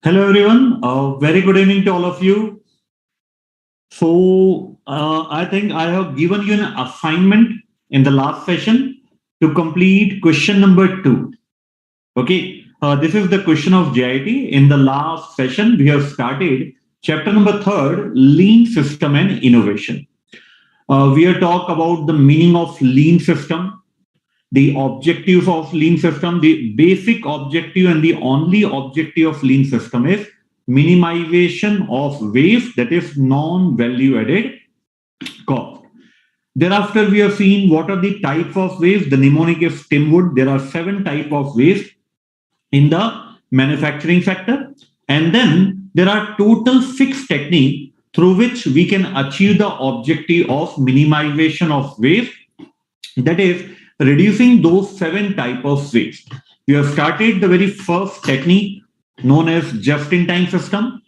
Hello everyone, very good evening to all of you. I think I have given you an assignment in the last session to complete question number 2. Okay, this is the question of JIT. In the last session, we have started chapter number 3, Lean System and Innovation. We have talked about the meaning of lean system, the objective of lean system. The basic objective and the only objective of lean system is minimization of waste, that is non-value added cost. Thereafter, we have seen what are the types of waste. The mnemonic is Stimwood. There are 7 types of waste in the manufacturing sector. And then there are total 6 techniques through which we can achieve the objective of minimization of waste, that is reducing those 7 types of waste. We have started the very first technique known as just-in-time system.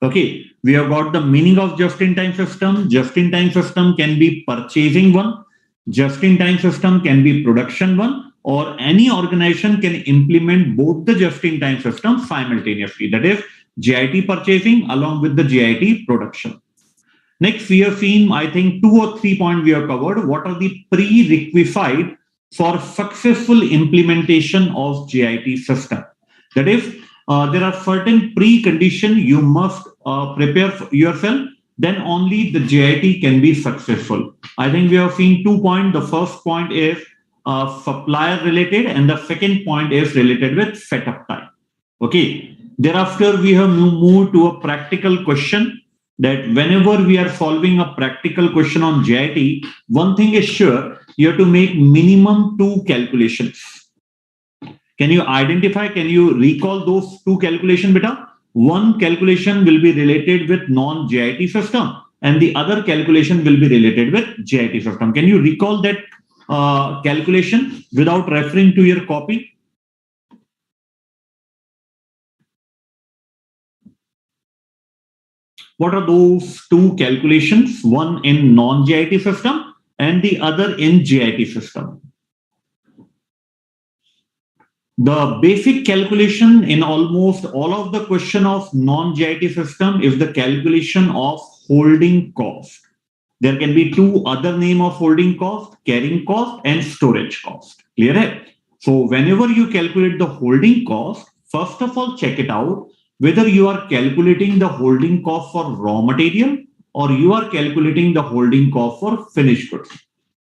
Okay, we have got the meaning of just-in-time system. Just-in-time system can be purchasing one, just-in-time system can be production one, or any organization can implement both the just-in-time systems simultaneously. That is JIT purchasing along with the JIT production. Next, we have seen, I think, 2 or 3 points we have covered. What are the prerequisites for successful implementation of JIT system? That is, there are certain preconditions you must prepare yourself, then only the JIT can be successful. I think we have seen 2 points. The first point is supplier related, and the second point is related with setup time. Okay. Thereafter, we have moved to a practical question, that whenever we are solving a practical question on JIT, one thing is sure, you have to make minimum 2 calculations. Can you identify, can you recall those 2 calculations, beta? One calculation will be related with non-JIT system and the other calculation will be related with JIT system. Can you recall that calculation without referring to your copy? What are those 2 calculations? One in non-JIT system and the other in JIT system. The basic calculation in almost all of the question of non-JIT system is the calculation of holding cost. There can be 2 other name of holding cost, carrying cost and storage cost. Clear? So whenever you calculate the holding cost, first of all, check it out whether you are calculating the holding cost for raw material or you are calculating the holding cost for finished goods.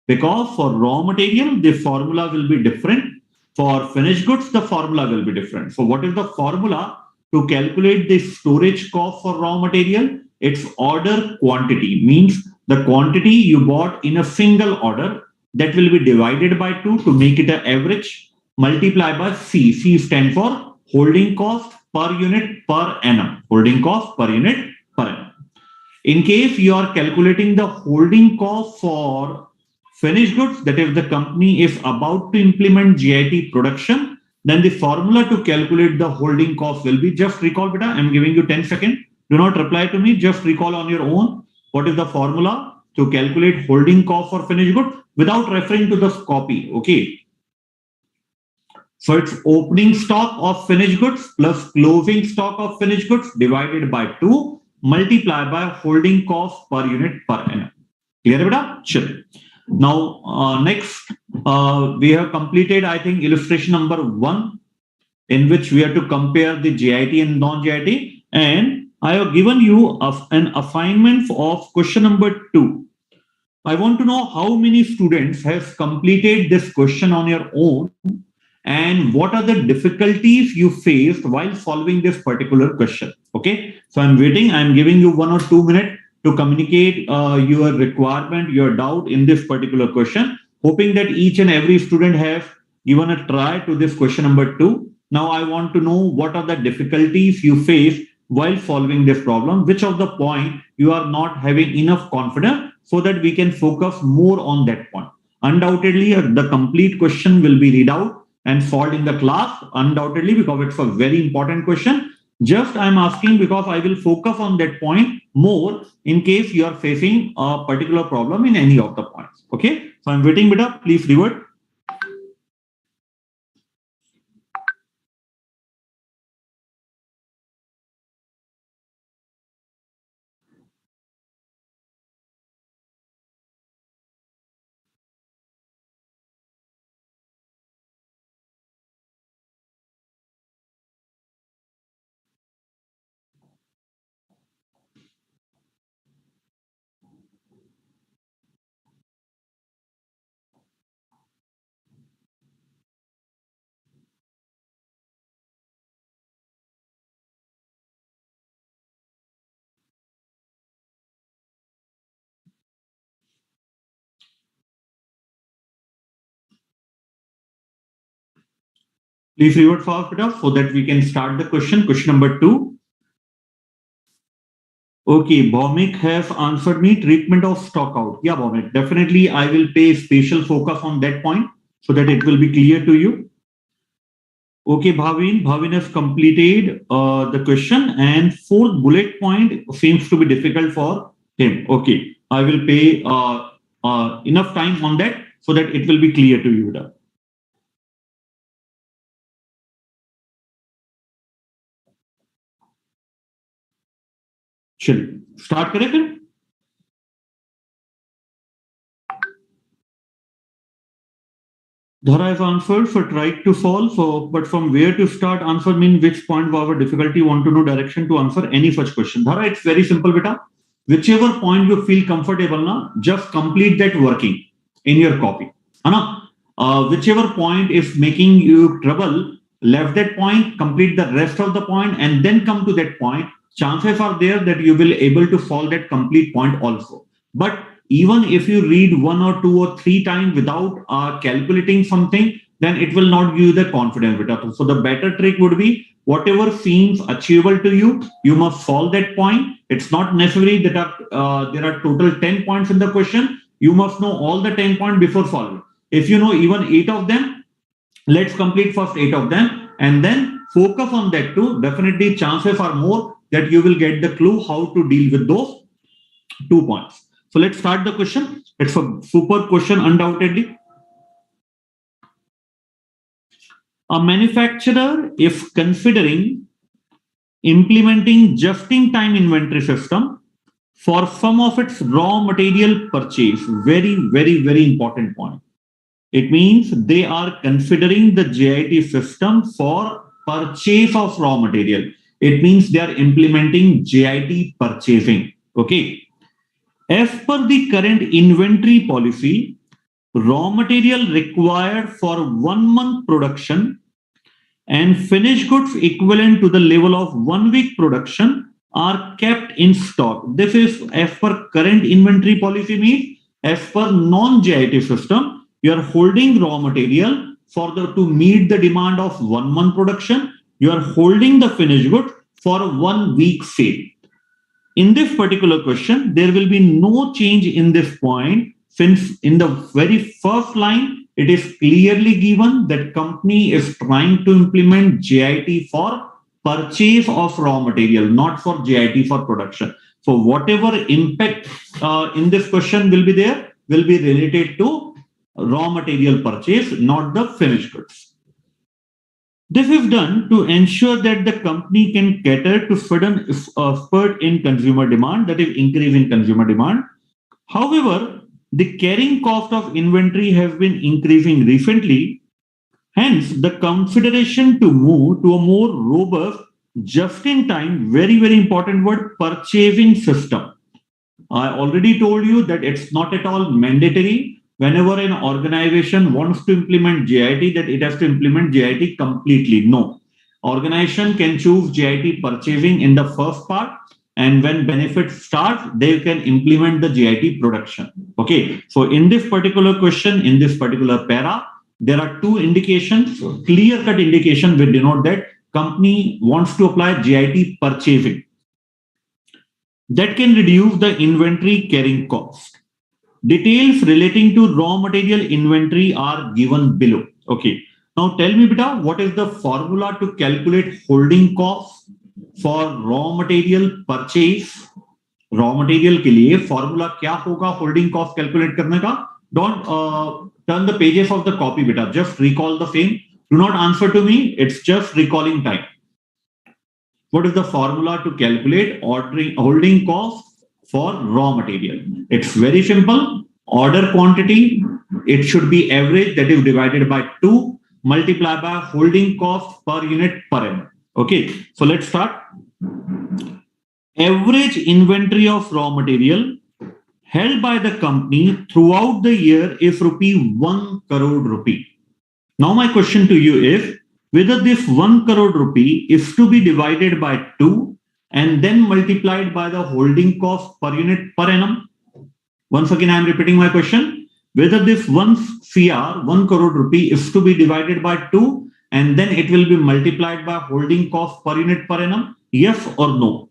Because for raw material, the formula will be different. For finished goods, the formula will be different. So what is the formula to calculate the storage cost for raw material? It's order quantity, means the quantity you bought in a single order, that will be divided by 2 to make it an average, multiply by C. C stands for holding cost per unit per annum. Holding cost per unit per annum. In case you are calculating the holding cost for finished goods, that if the company is about to implement JIT production, then the formula to calculate the holding cost will be, just recall, beta, I'm giving you 10 seconds. Do not reply to me, just recall on your own what is the formula to calculate holding cost for finished goods without referring to the copy. Okay. So it's opening stock of finished goods plus closing stock of finished goods divided by 2, multiply by holding cost per unit per annum. Clear, beta? Sure. Now, next, we have completed, I think, illustration number 1, in which we have to compare the JIT and non-JIT. And I have given you an assignment of question number 2. I want to know how many students have completed this question on your own and what are the difficulties you faced while solving this particular question. Okay, so I'm waiting. I'm giving you 1 or 2 minutes to communicate your requirement, your doubt in this particular question, hoping that each and every student have given a try to this question number 2. Now I want to know what are the difficulties you face while solving this problem, which of the point you are not having enough confidence, so that we can focus more on that point. Undoubtedly, the complete question will be read out and solved in the class, undoubtedly, because it's a very important question. Just I'm asking because I will focus on that point more in case you are facing a particular problem in any of the points. Okay, so I'm waiting, beta. Please revert. Please revert fast enough so that we can start the question. Question number 2. Okay, Bhaumik has answered me treatment of stock out. Yeah, Bhaumik, definitely I will pay special focus on that point so that it will be clear to you. Okay, Bhavin has completed the question, and fourth bullet point seems to be difficult for him. Okay, I will pay enough time on that so that it will be clear to you. चलिए start करें फिर. Dhara has answered, so try to solve. So, but from where to start? Answer mean which point of our difficulty, want to know direction to answer any such question. Dhara, it's very simple, beta. Whichever point you feel comfortable, na, just complete that working in your copy. Ana? Whichever point is making you trouble, left that point, complete the rest of the point, and then come to that point. Chances are there that you will able to solve that complete point also. But even if you read 1 or 2 or 3 times without calculating something, then it will not give you the confidence. So the better trick would be whatever seems achievable to you, you must solve that point. It's not necessary that there are total 10 points in the question. You must know all the 10 points before solving. If you know even 8 of them, let's complete first 8 of them and then focus on that too. Definitely chances are more that you will get the clue how to deal with those 2 points. So let's start the question. It's a super question, undoubtedly. A manufacturer, if considering implementing just-in-time inventory system for some of its raw material purchase, very, very, very important point. It means they are considering the JIT system for purchase of raw material. It means they are implementing JIT purchasing. Okay. As per the current inventory policy, raw material required for 1 month production and finished goods equivalent to the level of 1 week production are kept in stock. This is as per current inventory policy, means as per non-JIT system, you are holding raw material to meet the demand of 1 month production. You are holding the finished goods for 1 week sale. In this particular question, there will be no change in this point, since in the very first line, it is clearly given that company is trying to implement JIT for purchase of raw material, not for JIT for production. So whatever impact in this question will be there, will be related to raw material purchase, not the finished goods. This is done to ensure that the company can cater to sudden spurt in consumer demand, that is increase in consumer demand. However, the carrying cost of inventory has been increasing recently. Hence, the consideration to move to a more robust, just-in-time, very, very important word, purchasing system. I already told you that it's not at all mandatory. Whenever an organization wants to implement JIT, that it has to implement JIT completely. No. Organization can choose JIT purchasing in the first part, and when benefits start, they can implement the JIT production. Okay. So in this particular question, in this particular para, there are 2 indications. Clear-cut indication will denote that company wants to apply JIT purchasing. That can reduce the inventory carrying cost. Details relating to raw material inventory are given below. Okay. Now tell me, beta, what is the formula to calculate holding cost for raw material purchase? Raw material के लिए formula क्या होगा holding cost calculate करने का? Don't turn the pages of the copy, beta. Just recall the same. Do not answer to me. It's just recalling time. What is the formula to calculate holding cost for raw material? It's very simple. Order quantity, it should be average, that is divided by 2, multiplied by holding cost per unit per annum. Okay, so let's start. Average inventory of raw material held by the company throughout the year is ₹1 crore. Now my question to you is whether this 1 crore rupee is to be divided by 2 and then multiplied by the holding cost per unit per annum. Once again, I am repeating my question. Whether this 1 crore rupee is to be divided by 2 and then it will be multiplied by holding cost per unit per annum? Yes or no?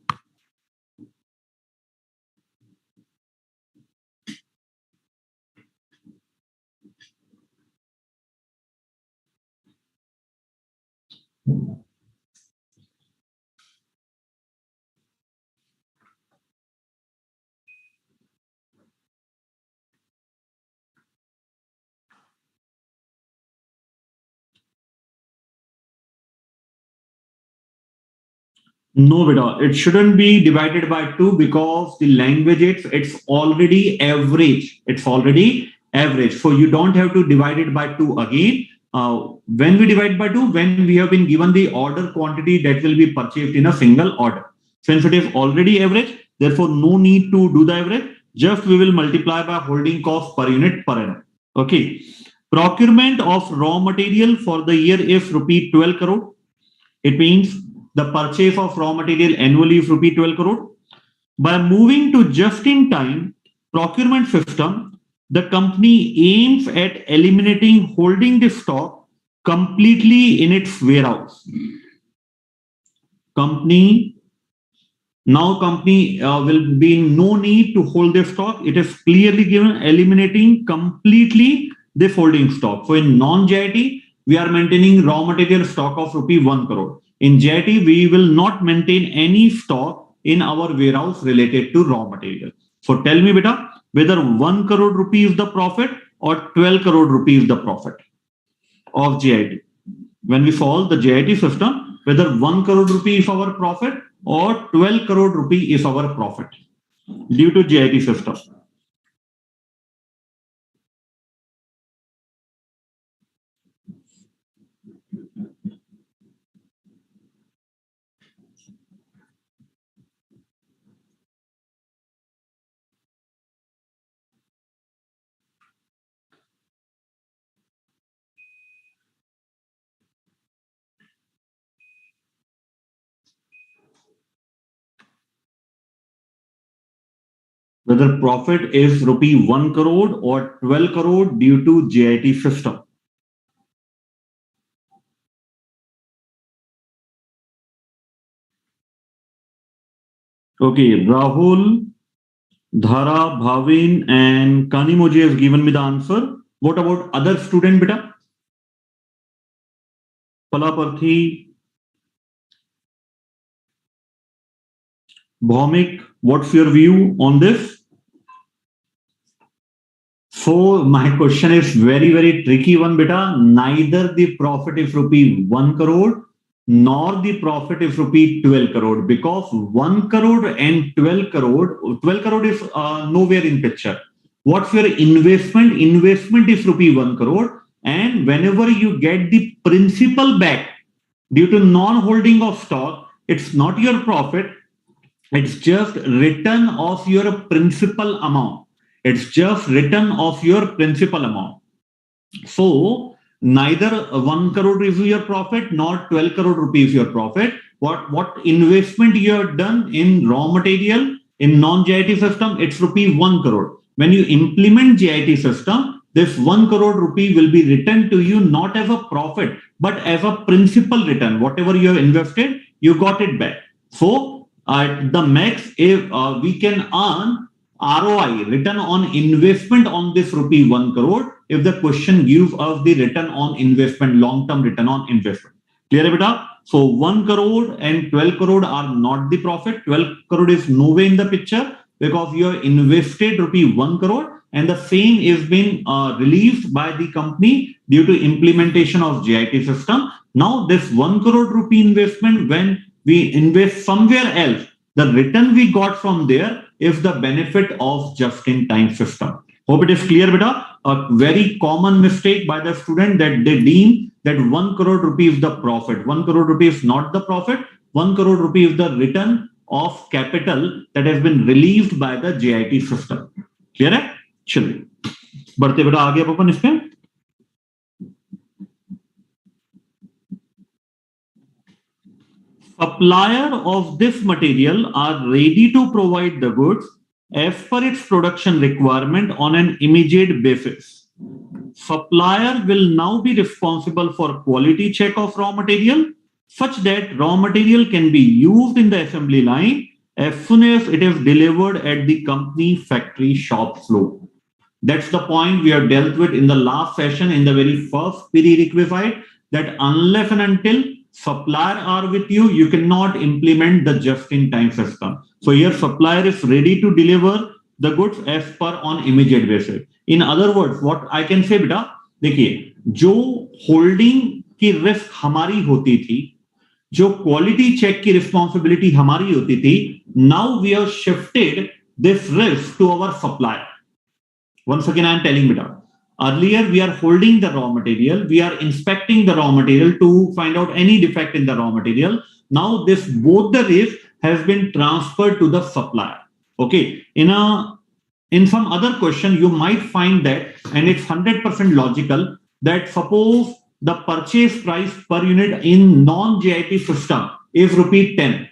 No, beta. It shouldn't be divided by 2 because the language it's already average. It's already average. So you don't have to divide it by 2 again. When we divide by 2, when we have been given the order quantity that will be purchased in a single order. Since it is already average, therefore no need to do the average. Just we will multiply by holding cost per unit per annum. Okay. Procurement of raw material for the year is rupee 12 crore. It means the purchase of raw material annually is rupee 12 crore. By moving to just-in-time procurement system, the company aims at eliminating holding the stock completely in its warehouse. Company will be no need to hold the stock. It is clearly given eliminating completely the holding stock. So in non-JIT, we are maintaining raw material stock of rupee 1 crore. In JIT, we will not maintain any stock in our warehouse related to raw material. So tell me, beta, whether 1 crore rupee is the profit or 12 crore rupee is the profit of JIT. When we solve the JIT system, whether 1 crore rupee is our profit or 12 crore rupee is our profit due to JIT system. Whether profit is rupee 1 crore or 12 crore due to JIT system. Okay, Rahul, Dhara, Bhavin, and Kanimoji has given me the answer. What about other student, beta? Palaparthi, Bhaumik, what's your view on this? So my question is very, very tricky one, beta. Neither the profit is rupee 1 crore nor the profit is rupee 12 crore because 1 crore and 12 crore is nowhere in picture. What's your investment? Investment is rupee 1 crore. And whenever you get the principal back due to non-holding of stock, it's not your profit. It's just return of your principal amount. It's just return of your principal amount. So neither 1 crore is your profit nor 12 crore rupees your profit. What investment you have done in raw material in non-JIT system, it's rupee 1 crore. When you implement JIT system, this 1 crore rupee will be returned to you not as a profit, but as a principal return. Whatever you have invested, you got it back. So the max, if we can earn ROI, return on investment on this rupee 1 crore, if the question gives us the return on investment, long-term return on investment. Clear, beta? So 1 crore and 12 crore are not the profit. 12 crore is nowhere in the picture because you have invested rupee 1 crore and the same is being released by the company due to implementation of JIT system. Now this 1 crore rupee investment, when we invest somewhere else, the return we got from there is the benefit of just-in-time system. Hope it is clear, beta. A very common mistake by the student that they deem that 1 crore rupee is the profit. 1 crore rupee is not the profit. 1 crore rupee is the return of capital that has been released by the JIT system. Clear है? चलिए बढ़ते बेटा आगे अपन इसमें. Supplier of this material are ready to provide the goods as per its production requirement on an immediate basis. supplier will now be responsible for quality check of raw material such that raw material can be used in the assembly line as soon as it is delivered at the company factory shop floor. That's the point we have dealt with in the last session in the very first prerequisite, that unless and until supplier are with you, you cannot implement the just-in-time system. So here supplier is ready to deliver the goods as per on immediate basis. In other words, what I can say बेटा, देखिए जो holding की risk हमारी होती थी, जो quality check की responsibility हमारी होती थी, now we have shifted this risk to our supplier. Once again, I am telling beta. Earlier, we are holding the raw material. We are inspecting the raw material to find out any defect in the raw material. Now, this both the risk has been transferred to the supplier. Okay. In some other question, you might find that, and it's 100% logical, that suppose the purchase price per unit in non-JIT system is rupee 10.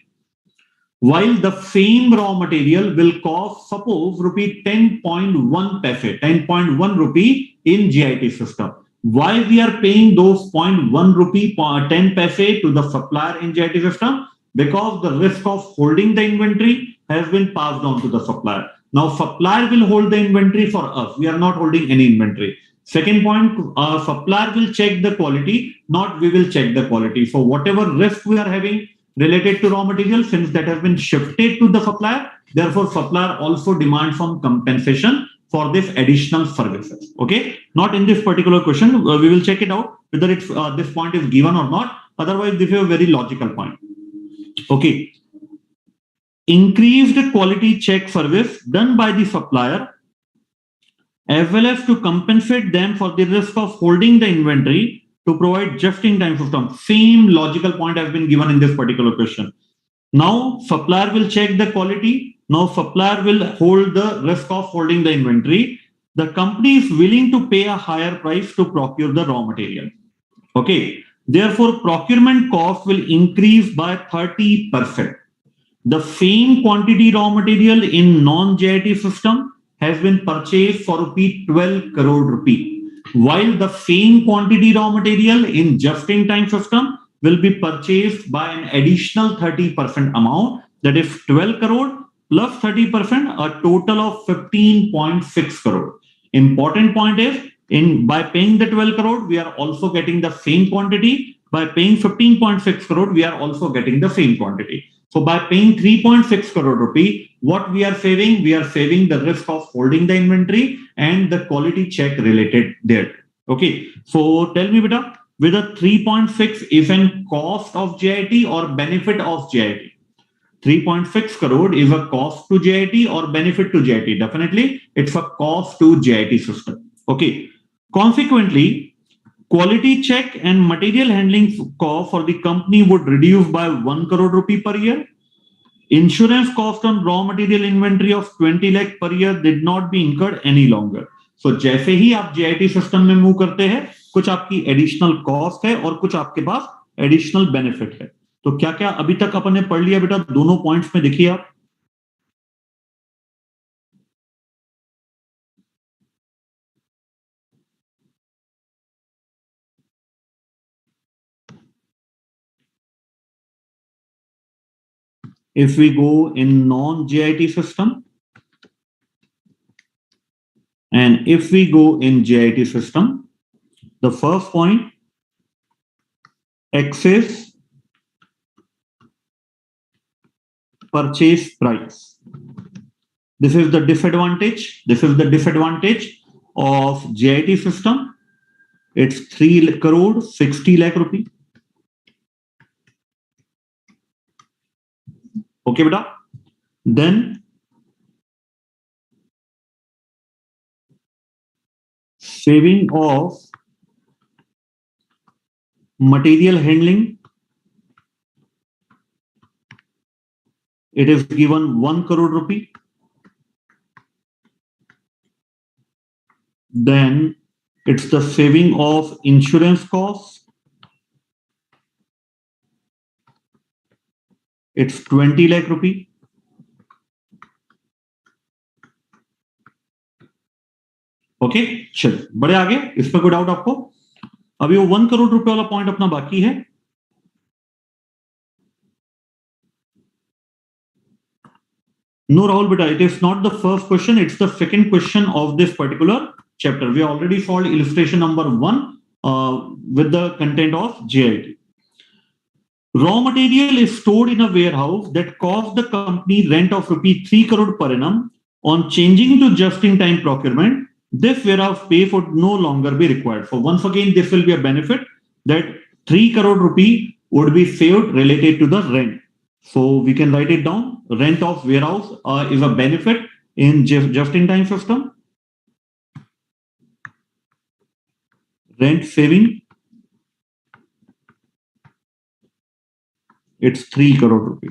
While the same raw material will cost, suppose, rupee 10.1 paise, 10.1 rupee in JIT system. Why we are paying those 0.1 rupee 10 paise to the supplier in JIT system? Because the risk of holding the inventory has been passed on to the supplier. Now, supplier will hold the inventory for us. We are not holding any inventory. Second point, supplier will check the quality, not we will check the quality. So whatever risk we are having related to raw material, since that has been shifted to the supplier, therefore supplier also demands some compensation for this additional services. Okay, not in this particular question, we will check it out whether it's this point is given or not. Otherwise, this is a very logical point. Okay, increased quality check service done by the supplier as well as to compensate them for the risk of holding the inventory to provide just-in-time system. Same logical point has been given in this particular question. Now, supplier will check the quality. Now, supplier will hold the risk of holding the inventory. The company is willing to pay a higher price to procure the raw material. Okay. Therefore, procurement cost will increase by 30%. The same quantity raw material in non-JIT system has been purchased for rupee 12 crore rupee. While the same quantity raw material in just-in-time system will be purchased by an additional 30% amount, that is 12 crore plus 30%, a total of 15.6 crore. Important point is, by paying the 12 crore, we are also getting the same quantity. By paying 15.6 crore, we are also getting the same quantity. So by paying 3.6 crore rupee, what we are saving? We are saving the risk of holding the inventory and the quality check related there. Okay. So tell me, beta, whether 3.6 is an cost of JIT or benefit of JIT? 3.6 crore is a cost to JIT or benefit to JIT? Definitely, it's a cost to JIT system. Okay. Consequently, quality check and material handling cost for the company would reduce by 1 crore rupee per year. Insurance cost on raw material inventory of 20 lakh per year did not be incurred any longer. So जैसे ही आप JIT system में move करते हैं, कुछ आपकी additional cost है और कुछ आपके पास एडिशनल बेनिफिट है. तो क्या क्या अभी तक अपन ने पढ़ लिया बेटा, दोनों पॉइंट्स में देखिए आप. If we go in non-JIT system, and if we go in JIT system, the first point, excess purchase price. This is the disadvantage. This is the disadvantage of JIT system. It's 3 crore 60 lakh rupee. Okay, beta. Then saving of material handling. It is given 1 crore rupee. Then it's the saving of insurance costs. It's 20 lakh rupee. Okay, चलो बड़े आगे, इस पर कोई doubt आपको? अभी वो 1 करोड़ रुपए वाला पॉइंट अपना बाकी है। No, Rahul, beta, it is not the first question, it's the second question of this particular chapter. We already solved illustration number 1 with the content of JIT. Raw material is stored in a warehouse that costs the company rent of rupees 3 crore per annum. On changing to just-in-time procurement, this warehouse pay would no longer be required. So once again, this will be a benefit that 3 crore rupee would be saved related to the rent. So we can write it down. Rent of warehouse is a benefit in just-in-time system. Rent saving, it's 3 crore rupee.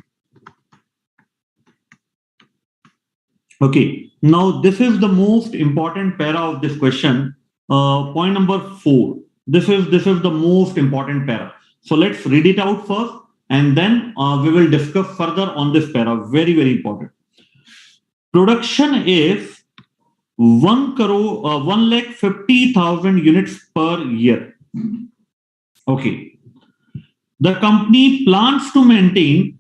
Okay, now this is the most important para of this question. Point number 4. This is the most important para. So let's read it out first, and then we will discuss further on this para. Very, very important. Production is 1,50,000 units per year. Okay. The company plans to maintain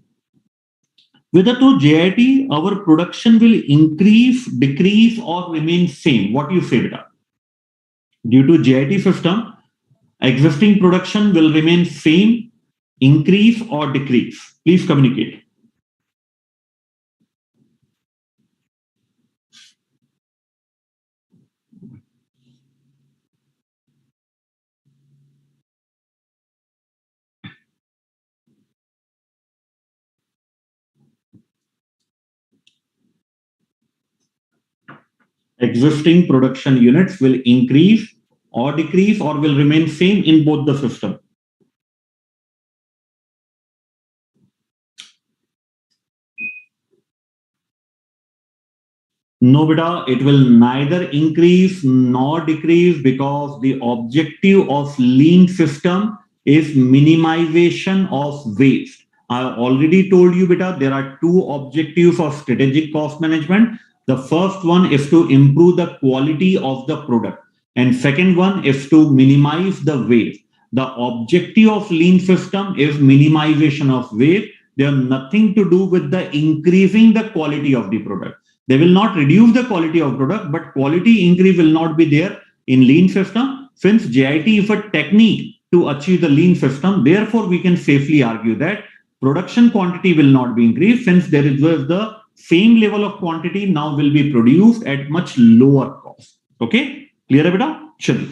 whether through JIT our production will increase, decrease, or remain same. What you say, beta? Due to JIT system, existing production will remain same, increase, or decrease. Please communicate. Existing production units will increase or decrease or will remain same in both the system. No, beta, it will neither increase nor decrease because the objective of lean system is minimization of waste. I already told you, beta, there are two objectives of strategic cost management. The first one is to improve the quality of the product, and second one is to minimize the waste. The objective of lean system is minimization of waste. They have nothing to do with the increasing the quality of the product. They will not reduce the quality of product, but quality increase will not be there in lean system. Since JIT is a technique to achieve the lean system, therefore we can safely argue that production quantity will not be increased, since there is the same level of quantity now will be produced at much lower cost. Okay, clear, beta? Chali.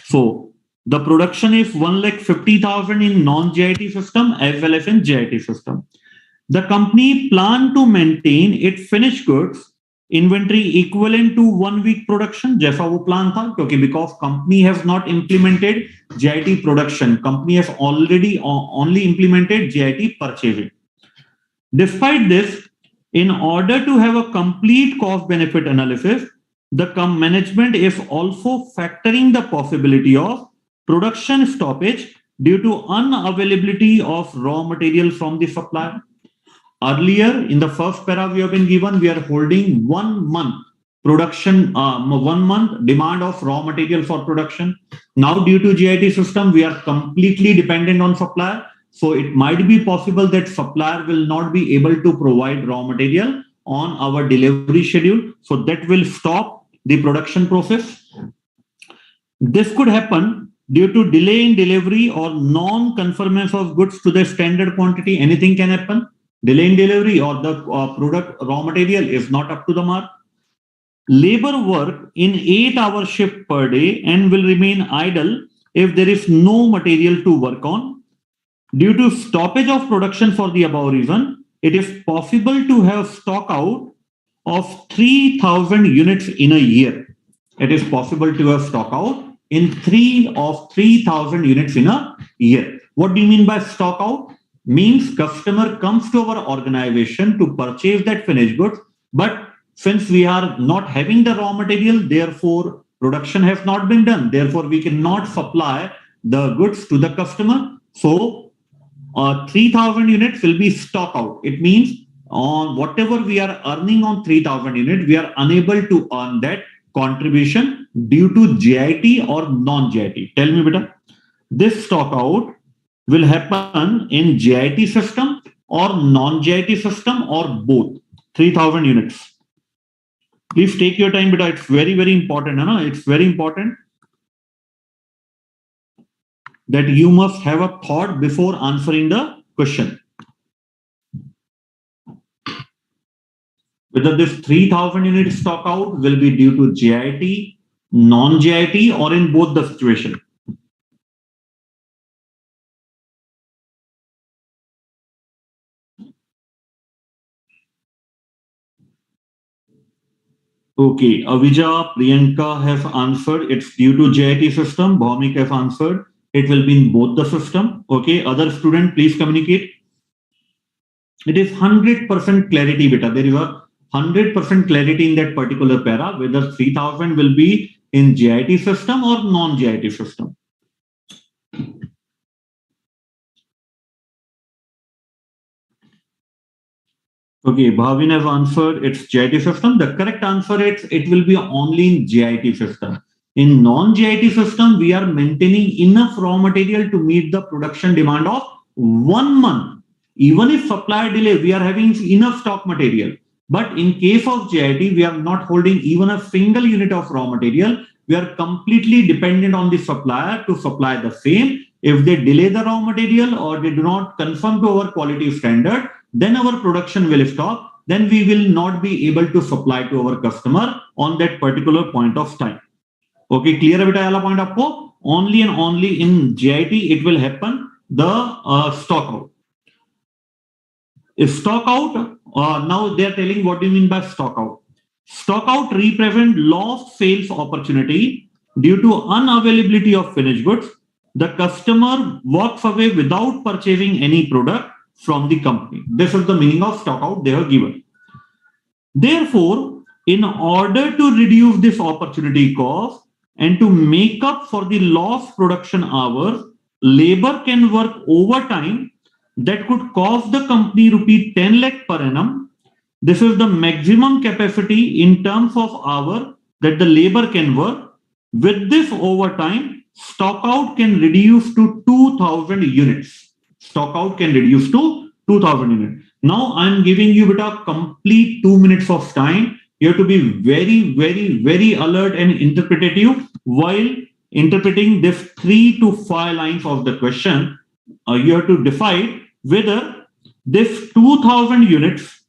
So the production is 1,50,000 in non-JIT system as well as in JIT system. The company plan to maintain its finished goods inventory equivalent to 1 week production. जैसा वो plan था, क्योंकि because company has not implemented JIT production, company has already only implemented JIT purchasing. Despite this, in order to have a complete cost benefit analysis, the management is also factoring the possibility of production stoppage due to unavailability of raw material from the supplier. Earlier, in the first para we have been given, we are holding 1 month production, 1 month demand of raw material for production. Now, due to JIT system, we are completely dependent on supplier. So it might be possible that supplier will not be able to provide raw material on our delivery schedule. So that will stop the production process. This could happen due to delay in delivery or non-conformance of goods to the standard quantity. Anything can happen. Delay in delivery or the product raw material is not up to the mark. Labor work in 8-hour shift per day and will remain idle if there is no material to work on. Due to stoppage of production for the above reason, it is possible to have stock out of 3,000 units in a year. It is possible to have stock out in 3,000 units in a year. What do you mean by stock out? Means customer comes to our organization to purchase that finished goods, but since we are not having the raw material, therefore production has not been done. Therefore, we cannot supply the goods to the customer. So 3,000 units will be stock out. It means on whatever we are earning on 3,000 units, we are unable to earn that contribution due to JIT or non-JIT? Tell me, beta. This stock out will happen in JIT system or non-JIT system or both. 3000 units. Please take your time, beta. It's very, very important. It's very important that you must have a thought before answering the question. Whether this 3000 unit stock out will be due to JIT, non-JIT, or in both the situation. Okay, Avija, Priyanka have answered. It's due to JIT system. Bhaumik have answered. It will be in both the system. Okay, other student, please communicate. It is 100% clarity, beta. There is a 100% clarity in that particular para, whether 3000 will be in JIT system or non-JIT system. Okay, Bhavin has answered it's JIT system. The correct answer is it will be only in JIT system. In non-JIT system, we are maintaining enough raw material to meet the production demand of 1 month. Even if supplier delay, we are having enough stock material. But in case of JIT, we are not holding even a single unit of raw material. We are completely dependent on the supplier to supply the same. If they delay the raw material or they do not conform to our quality standard, then our production will stop. Then we will not be able to supply to our customer on that particular point of time. Okay, clear beta yala point aapko? Only and only in JIT it will happen the stock out. Stock out, now they are telling what do you mean by stock out. Stock out represent lost sales opportunity due to unavailability of finished goods. The customer walks away without purchasing any product from the company. This is the meaning of stock out they have given. Therefore, in order to reduce this opportunity cost and to make up for the lost production hours, labor can work overtime that could cost the company rupee 10 lakh per annum. This is the maximum capacity in terms of hour that the labor can work. With this overtime, stock out can reduce to 2000 units. Stock out can reduce to 2000 units. Now I'm giving you a complete 2 minutes of time. You have to be very, very, very alert and interpretative while interpreting this 3 to 5 lines of the question. You have to decide whether this 2000 units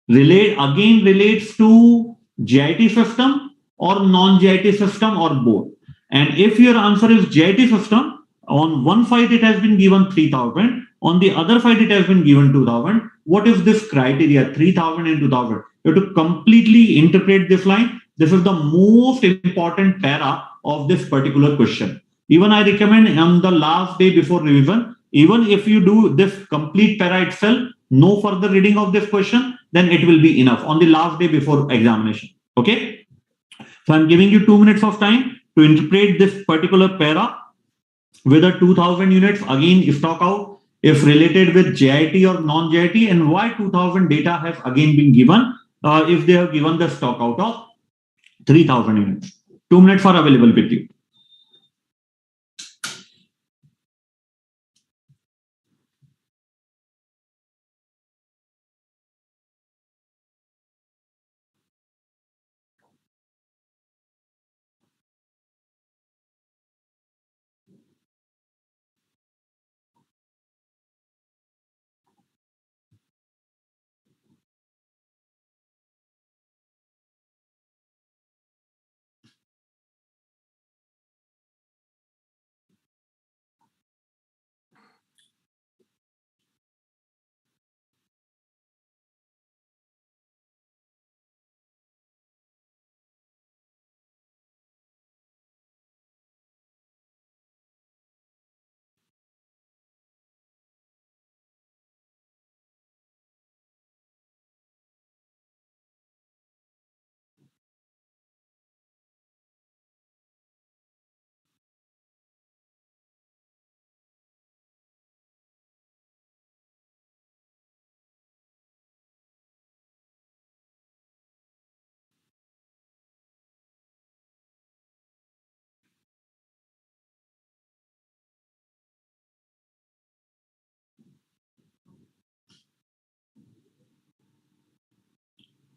relates to JIT system or non-JIT system or both. And if your answer is JIT system, on one side it has been given 3000, on the other side it has been given 2000. What is this criteria 3000 and 2000? You have to completely interpret this line. This is the most important para of this particular question. Even I recommend on the last day before revision, even if you do this complete para itself, no further reading of this question, then it will be enough on the last day before examination. Okay. So I'm giving you 2 minutes of time to interpret this particular para. Whether 2000 units again stock out, if related with JIT or non-JIT, and why 2000 data has again been given if they have given the stock out of 3000 units. 2 minutes are available with you.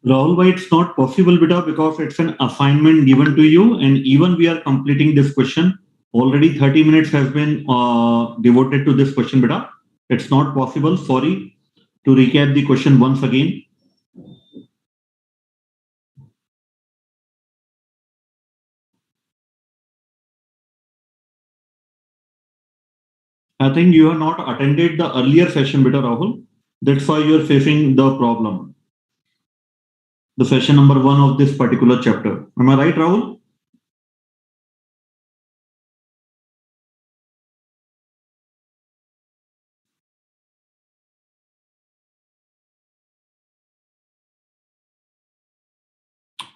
Rahul, why it's not possible, beta, because it's an assignment given to you, and even we are completing this question. Already 30 minutes has been devoted to this question, beta. It's not possible. Sorry. To recap the question once again. I think you have not attended the earlier session, beta, Rahul. That's why you're facing the problem. The session number 1 of this particular chapter. Am I right, Rahul?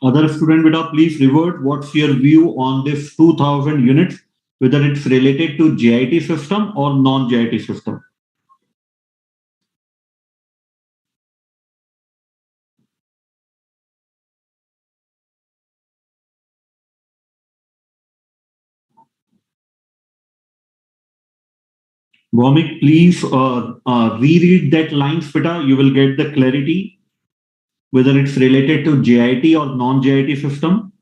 Other student, beta, please revert. What's your view on this 2000 units, whether it's related to JIT system or non-JIT system? Vomik, please reread that lines, beta. You will get the clarity whether it's related to JIT or non-JIT system.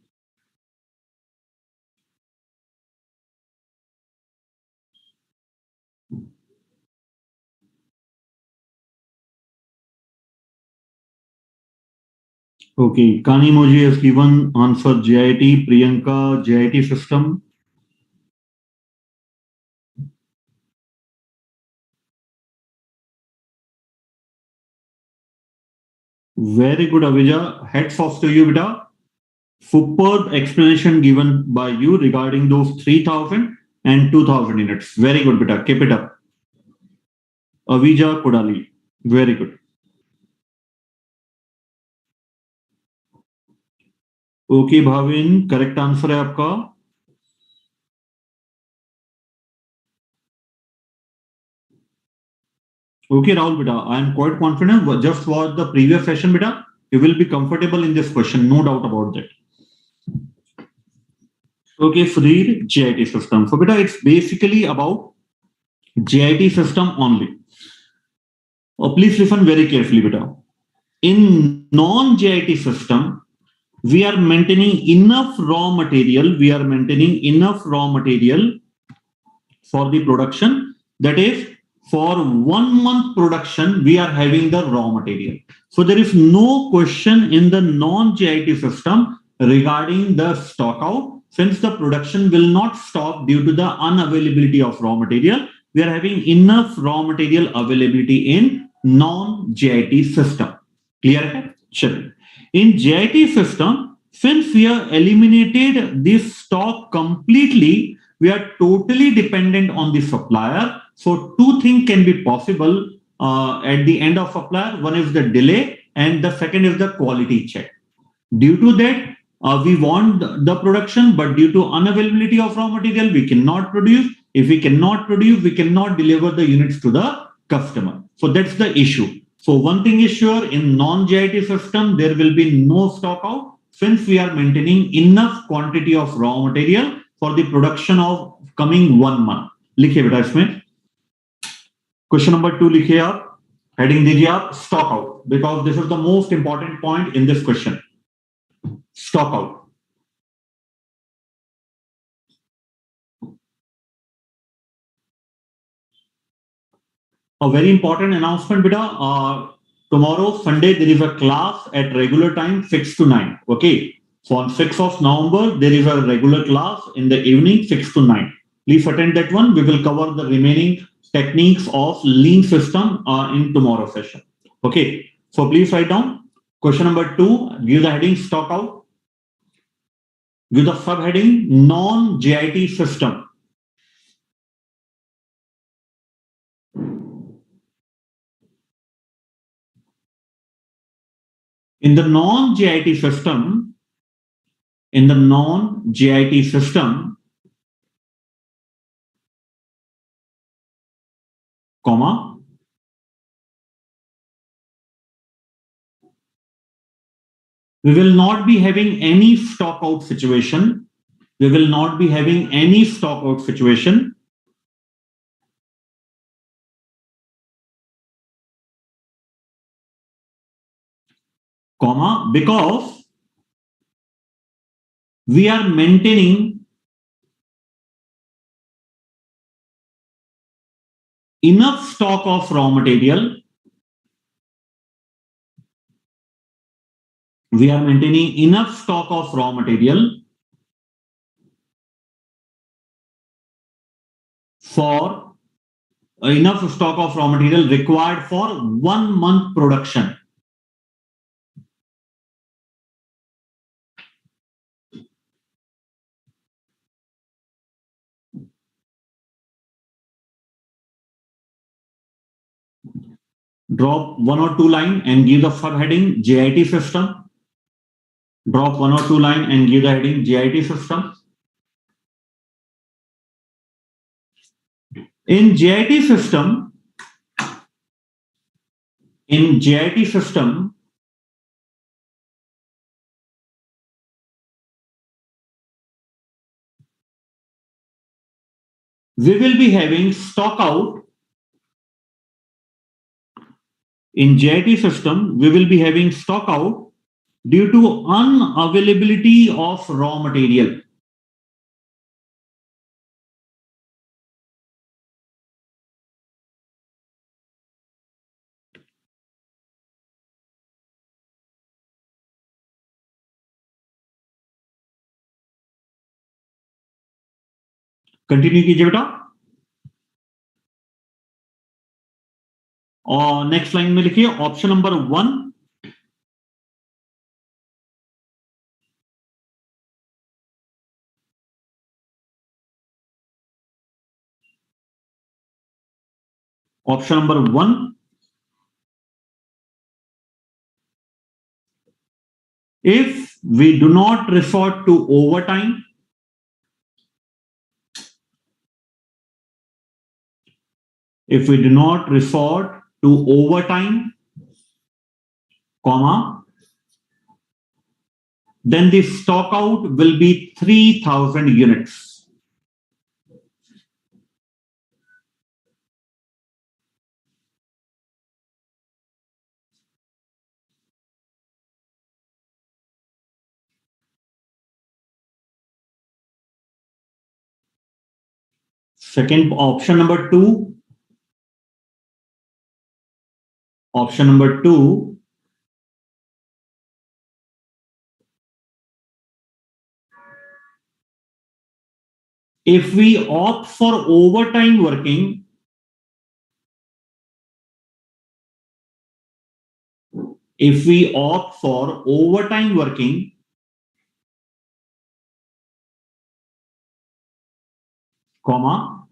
Okay, Kanimoji has given answer JIT, Priyanka, JIT system. Very good, Avija. Hats off to you, beta. Superb explanation given by you regarding those 3000 and 2000 units. Very good, beta. Keep it up. Avija Kodali. Very good. Okay, Bhavin. Correct answer है आपका. Okay, Rahul, beta. I am quite confident. Just watch the previous session, beta. You will be comfortable in this question. No doubt about that. Okay, Sudhir, JIT system. So, beta, it's basically about JIT system only. Please listen very carefully, beta. In non-JIT system, we are maintaining enough raw material. We are maintaining enough raw material for the production. That is, for 1 month production, we are having the raw material. So there is no question in the non-JIT system regarding the stock out. Since the production will not stop due to the unavailability of raw material, we are having enough raw material availability in non-JIT system. Clear? Sure. In JIT system, since we have eliminated this stock completely, we are totally dependent on the supplier. So two things can be possible at the end of supplier. One is the delay and the second is the quality check. Due to that, we want the production, but due to unavailability of raw material, we cannot produce. If we cannot produce, we cannot deliver the units to the customer. So that's the issue. So one thing is sure, in non-JIT system, there will be no stock out since we are maintaining enough quantity of raw material for the production of coming 1 month. लिखिए बेटा इसमें. Question number 2 लिखिए आप. Heading दीजिए आप stock out, because this is the most important point in this question. Stock out. A very important announcement, beta. Tomorrow, Sunday, there is a class at regular time, 6 to 9. Okay. So on 6th of November, there is a regular class in the evening, 6 to 9. Please attend that one. We will cover the remaining techniques of lean system in tomorrow's session. Okay. So please write down. Question number 2, give the heading stock out. Give the subheading non-JIT system. In the non-JIT system, comma, we will not be having any stock out situation. We will not be having any stock out situation. comma, because we are maintaining enough stock of raw material. We are maintaining enough stock of raw material for enough stock of raw material required for 1 month production. Drop 1 or 2 line and give the subheading JIT system. Drop 1 or 2 line and give the heading JIT system. In JIT system, we will be having stock out. In JIT system, we will be having stock out due to unavailability of raw material. Continue कीजिए बेटा. और next line में लिखिए option number 1. Option number 1. If we do not resort to overtime, if we do not resort to overtime, comma, then the stock out will be 3,000 units. Second, option number 2. Option number 2. If we opt for overtime working, comma,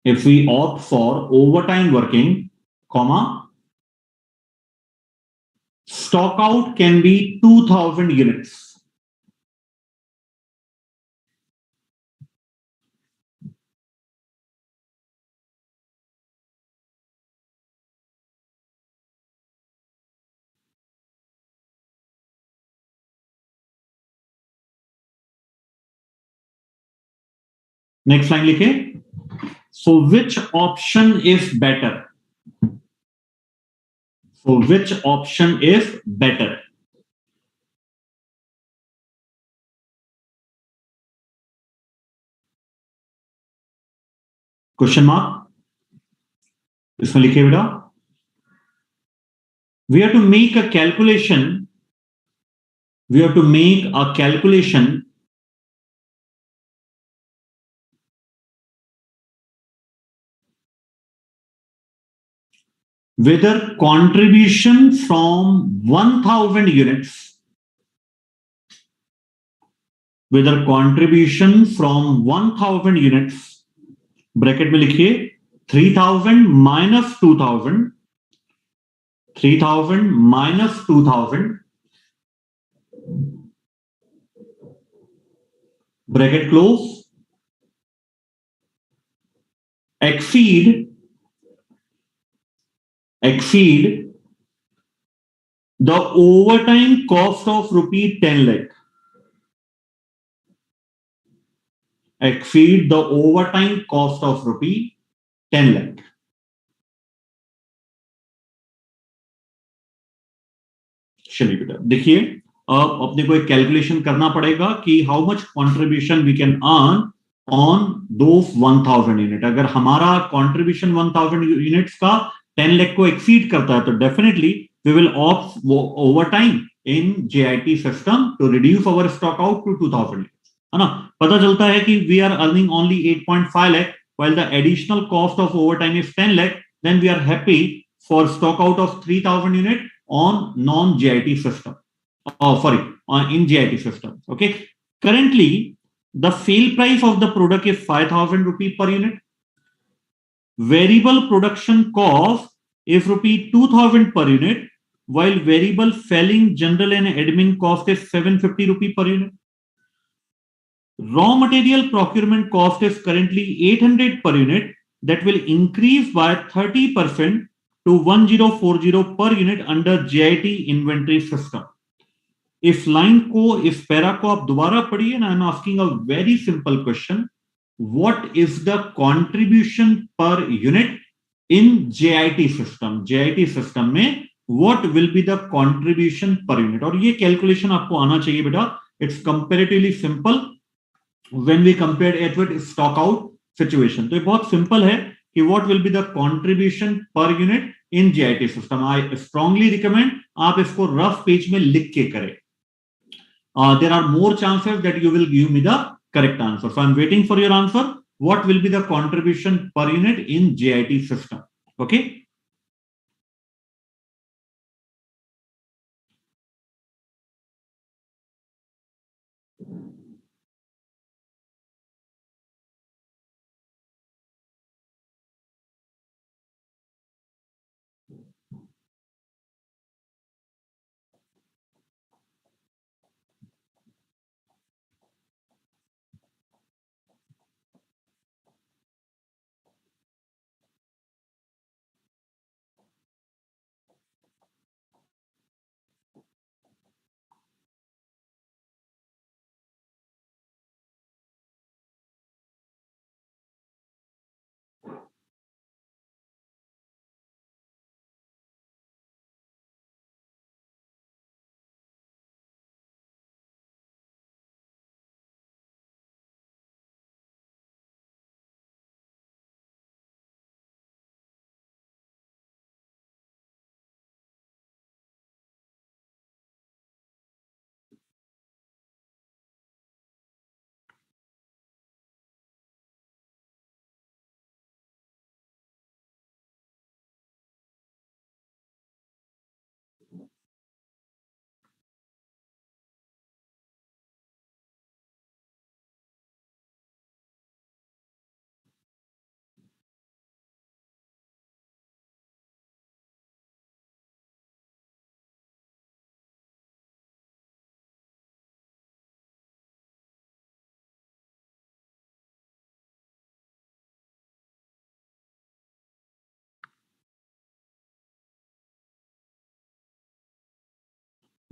if we opt for overtime working, comma, stock out can be 2,000 units. Next line लिखे. So which option is better? So which option is better? Question mark इसमें लिखे बेटा. We have to make a calculation. We have to make a calculation whether contribution from 1,000 units, whether contribution from 1,000 units, bracket में लिखिए 3,000 minus 2,000, 3,000 minus 2,000, bracket close, exceed the overtime cost of rupee 10 lakh. Exceed the overtime cost of rupee 10 lakh. चलिए बेटा देखिए, अब अपने को एक calculation करना पड़ेगा कि how much contribution we can earn on दो 1000 यूनिट। अगर हमारा कंट्रीब्यूशन 1000 यूनिट्स का 10 लाख को एक्सीड करता है तो definitely we will opt over time in JIT system to reduce our stock out to 2000, है ना। पता चलता है कि we are earning only 8.5 lakh while the additional cost of overtime is 10 lakh, then we are happy for stock out of 3000 unit on non-JIT system. In JIT system. Okay. Currently, the sale price of the product is 5000 rupee per unit. Variable production cost is rupee 2000 per unit, while variable selling, general and admin cost is 750 rupee per unit. Raw material procurement cost is currently 800 per unit, that will increase by 30% to 1040 per unit under JIT inventory system. इस line को, इस para को आप दोबारा पढ़िए ना। I am asking a very simple question, what is the contribution per unit in JIT system. JIT system में what will be the contribution per unit, और ये कैलकुलेशन आपको आना चाहिए बेटा। It's comparatively simple when we compare it with stock out situation. तो ये बहुत सिंपल है कि what will be the contribution per unit in JIT system. I strongly recommend आप इसको रफ पेज में लिख के करें. There are more chances that you will give me the correct answer. So I'm waiting for your answer. What will be the contribution per unit in JIT system? Okay.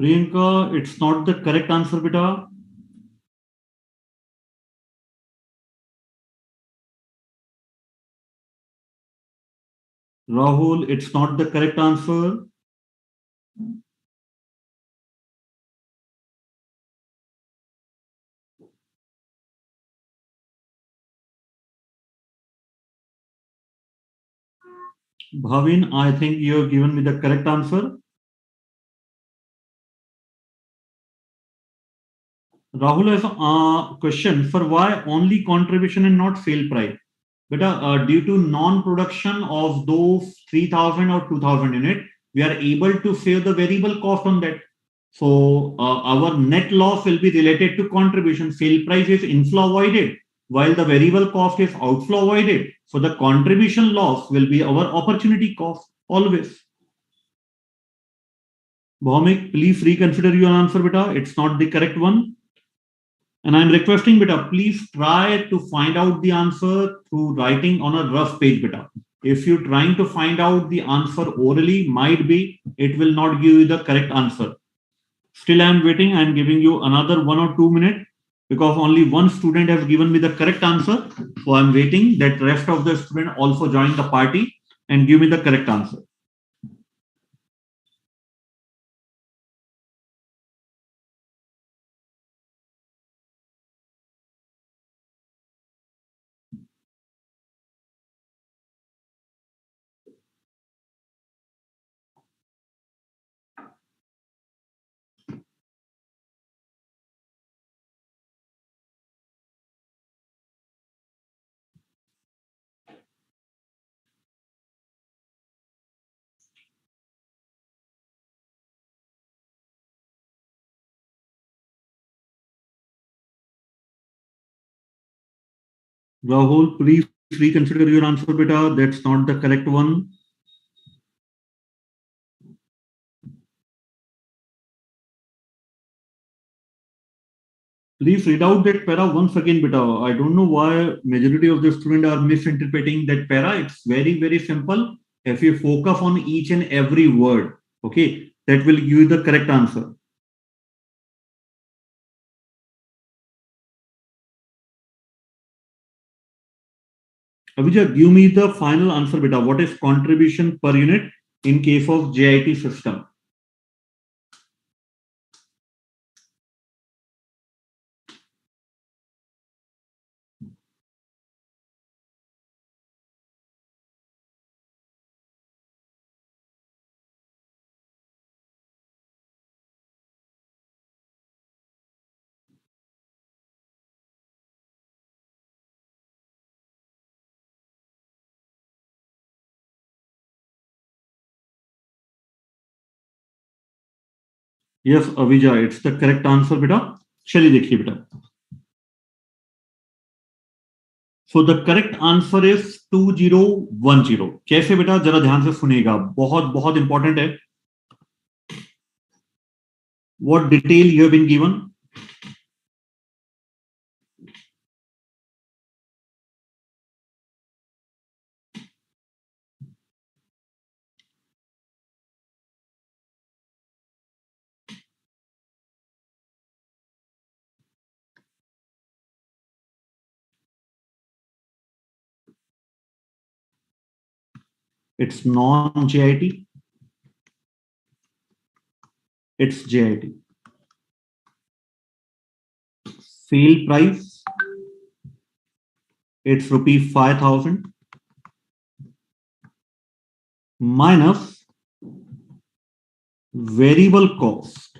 Priyanka, it's not the correct answer, beta. Rahul, it's not the correct answer. Bhavin, I think you have given me the correct answer. Rahul has a question for why only contribution and not sale price. Beta, due to non-production of those 3000 or 2000 unit, we are able to save the variable cost on that. So our net loss will be related to contribution. Sale price is inflow avoided, while the variable cost is outflow avoided. So the contribution loss will be our opportunity cost always. Bhaumik, please reconsider your answer, beta. It's not the correct one. And I'm requesting, beta, please try to find out the answer through writing on a rough page, beta. If you're trying to find out the answer orally, might be it will not give you the correct answer. Still, I'm waiting. I'm giving you another 1 or 2 minutes because only one student has given me the correct answer. So I'm waiting that rest of the student also join the party and give me the correct answer. Rahul, please reconsider your answer, beta. That's not the correct one. Please read out that para once again, beta. I don't know why majority of the students are misinterpreting that para. It's very, very simple. If you focus on each and every word, okay, that will give you the correct answer. Avijay, give me the final answer, beta. What is contribution per unit in case of JIT system? Yes, Avijay, it's the correct answer, beta. चलिए देखिए बेटा. So the correct answer is 2010. कैसे बेटा? जरा ध्यान से सुनिएगा, बहुत बहुत इंपॉर्टेंट है. What detail you have been given? It's non-JIT. It's JIT. Sale price, it's rupees 5,000 minus variable cost.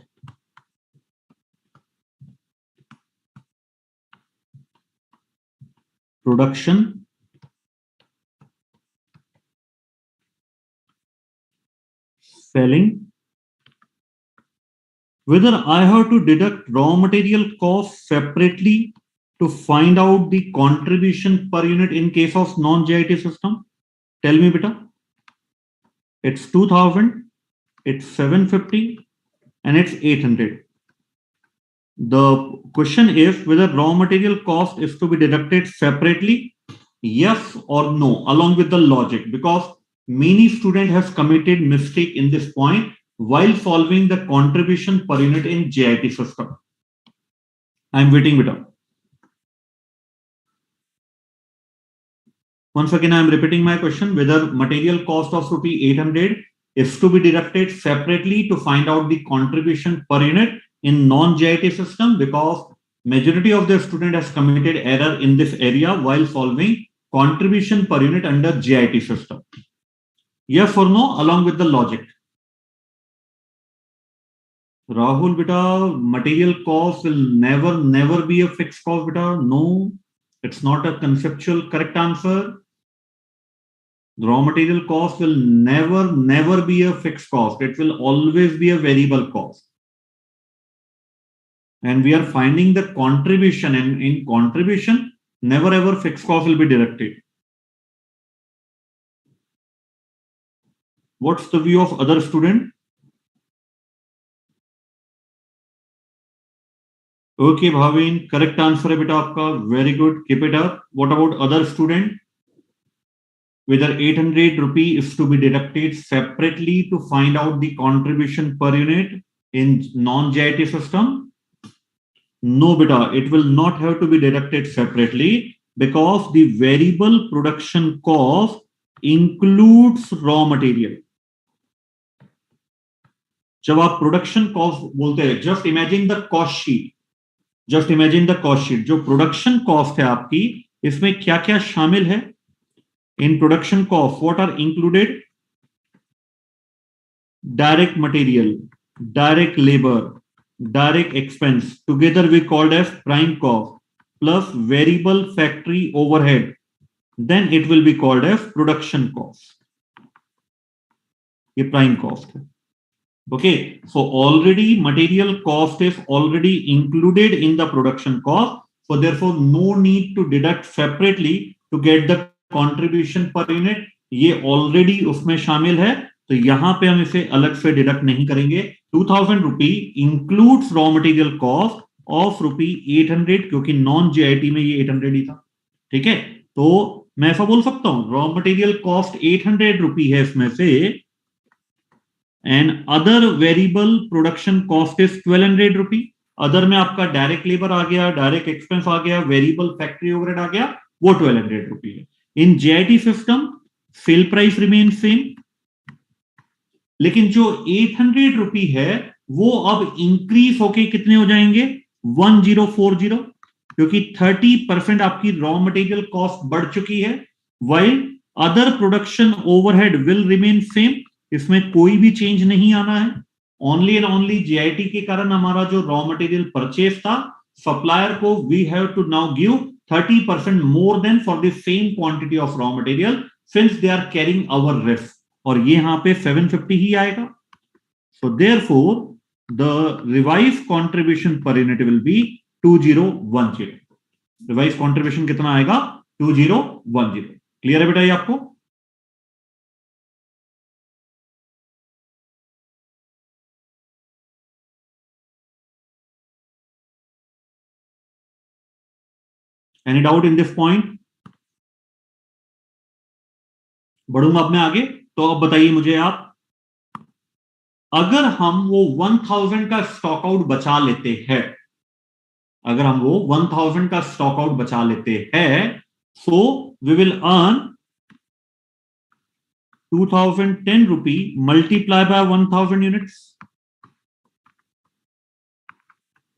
Production, selling. Whether I have to deduct raw material cost separately to find out the contribution per unit in case of non-JIT system? Tell me, beta. It's 2,000, it's 750, and it's 800. The question is whether raw material cost is to be deducted separately, yes or no, along with the logic, because many student has committed mistake in this point while solving the contribution per unit in JIT system. I'm waiting, beta. Once again, I'm repeating my question, whether material cost of rupee 800 is to be deducted separately to find out the contribution per unit in non-JIT system, because majority of the student has committed error in this area while solving contribution per unit under JIT system. Yes or no, along with the logic. Rahul, beta, material cost will never be a fixed cost, beta. No, it's not a conceptual correct answer. Raw material cost will never be a fixed cost. It will always be a variable cost. And we are finding the contribution, and in contribution, never ever fixed cost will be deducted. What's the view of other student? Okay, Bhavin, correct answer है बेटा आपका. Very good, keep it up. What about other student? Whether 800 rupee is to be deducted separately to find out the contribution per unit in non-JIT system? No, beta, it will not have to be deducted separately because the variable production cost includes raw material. जब आप production cost बोलते हैं, just imagine the cost sheet, just imagine the cost sheet. जो production cost है आपकी, इसमें क्या क्या शामिल है? In production cost what are included? Direct material, direct labour, direct expense, together we called as prime cost, plus variable factory overhead, then it will be called as production cost. ये prime cost है. Okay, so already material cost is already included in the production cost, So therefore no need to deduct separately to get the contribution per unit. ये already उसमें शामिल है, तो यहां पे हम इसे अलग से डिडक्ट नहीं करेंगे. 2000 rupee includes raw material cost of rupee 800, क्योंकि नॉन जीआईटी में ये 800 ही था. ठीक है, तो मैं ऐसा बोल सकता हूं रॉ मटेरियल कॉस्ट 800 रुपी है इसमें से, and other variable production cost is 1200 rupee. Other में आपका डायरेक्ट लेबर आ गया, डायरेक्ट एक्सपेंस आ गया, वेरिएबल फैक्ट्री ओवरहेड आ गया, वो 1200 रुपी है. In JIT system sale price remain same, लेकिन जो 800 रुपी है वो अब इंक्रीज होके कितने हो जाएंगे 1040, क्योंकि 30% आपकी रॉ मटेरियल कॉस्ट बढ़ चुकी है. While other production overhead will remain same, इसमें कोई भी चेंज नहीं आना है. ओनली एंड ओनली जीआईटी के कारण हमारा जो रॉ मटेरियल परचेज था, सप्लायर को we have to now give 30% more than for the same quantity of raw material since they are carrying our risk, और ये यहां पे 750 ही आएगा. So therefore the revised contribution per unit will be 2010. Revised contribution कितना आएगा 2010. Clear है बेटा ये आपको? Any doubt in this point? बढ़ूंगा अब मैं आगे, तो अब बताइए मुझे आप, अगर हम वो 1000 का स्टॉक आउट बचा लेते हैं, अगर हम वो 1000 का स्टॉक आउट बचा लेते हैं, so we will earn 2010 rupee multiply by 1000 units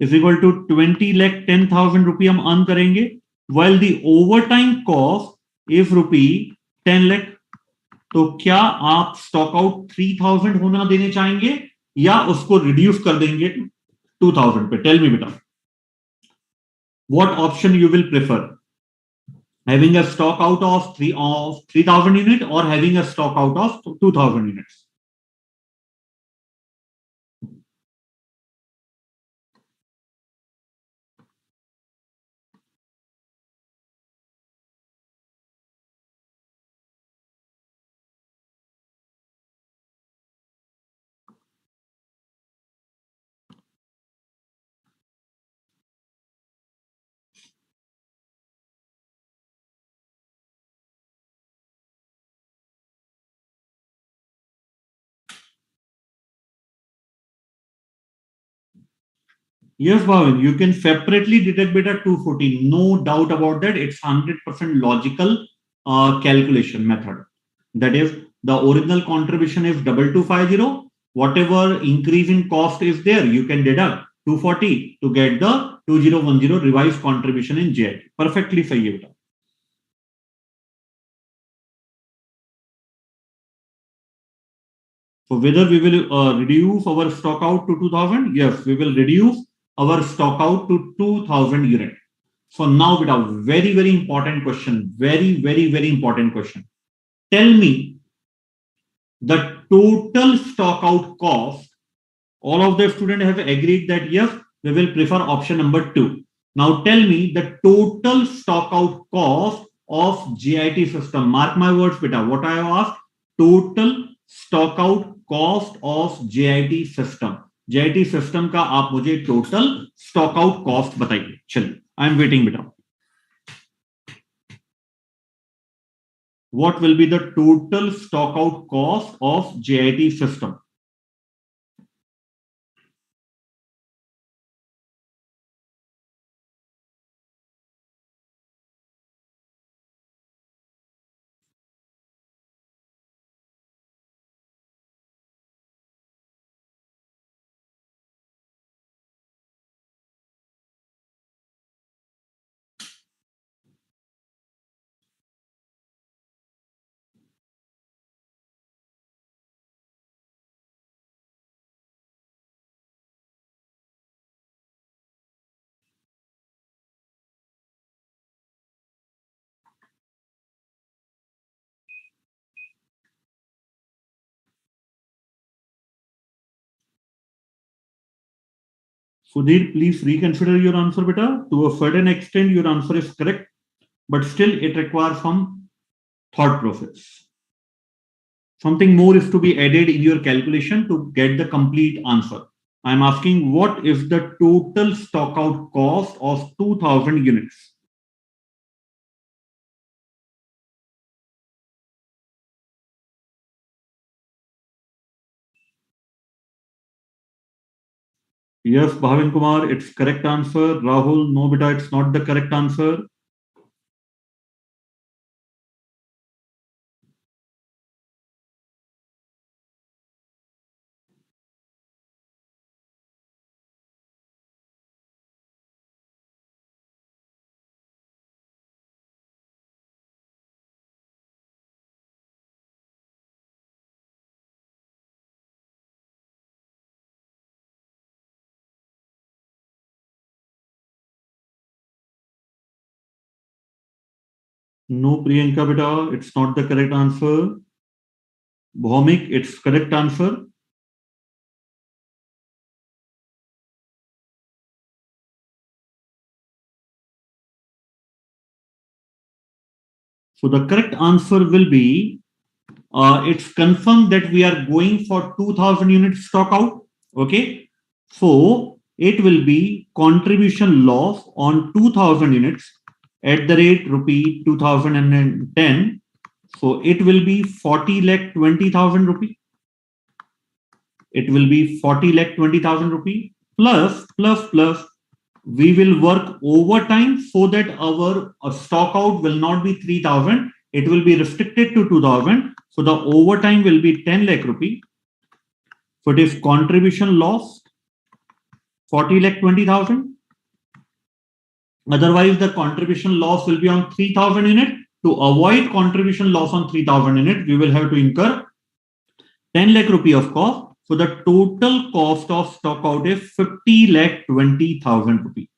is equal to 20,10,000 rupee हम अर्न करेंगे. While the over time cost if rupee 10 lakh. तो क्या आप स्टॉक आउट 3000 होना देने चाहेंगे या उसको रिड्यूस कर देंगे 2000 पे? टेल मी बेटा, what option you will prefer, having a stock out of 3000 unit or having a stock out of 2000 units? Yes, Bhavin, you can separately deduct beta 240. No doubt about that. It's 100% logical calculation method. That is, the original contribution is 2250. Whatever increase in cost is there, you can deduct 240 to get the 2010 revised contribution in JIT. Perfectly sahi hai beta. So whether we will reduce our stock out to 2000? Yes, we will reduce our stock out to 2000 unit. So now we have very, very important question. Very, very, very important question. Tell me the total stock out cost. All of the students have agreed that yes, we will prefer option number 2. Now tell me the total stock out cost of JIT system. Mark my words, beta. What I have asked, total stock out cost of JIT system. JIT system का आप मुझे total stock out cost बताइए. चलिए, I am waiting beta. What will be the total stock out cost of JIT system? Sudhir, please reconsider your answer, beta. To a certain extent, your answer is correct, but still it requires some thought process. Something more is to be added in your calculation to get the complete answer. I'm asking what is the total stock out cost of 2000 units? Yes, Bhavin Kumar, it's correct answer. Rahul, no beta, it's not the correct answer. No, Priyanka beta, it's not the correct answer. Bhaumik, it's correct answer. So the correct answer will be, it's confirmed that we are going for 2000 units stock out. Okay. So it will be contribution loss on 2000 units at the rate rupee 2010. So it will be 40 lakh 20,000 rupee. It will be 40 lakh 20,000 rupee plus we will work overtime so that our stock out will not be 3,000. It will be restricted to 2,000. So the overtime will be 10 lakh rupee. So it is contribution loss 40 lakh 20,000. Otherwise, the contribution loss will be on 3,000 unit. To avoid contribution loss on 3,000 unit, we will have to incur 10 lakh rupee of cost. So the total cost of stock out is 50 lakh 20,000 rupee.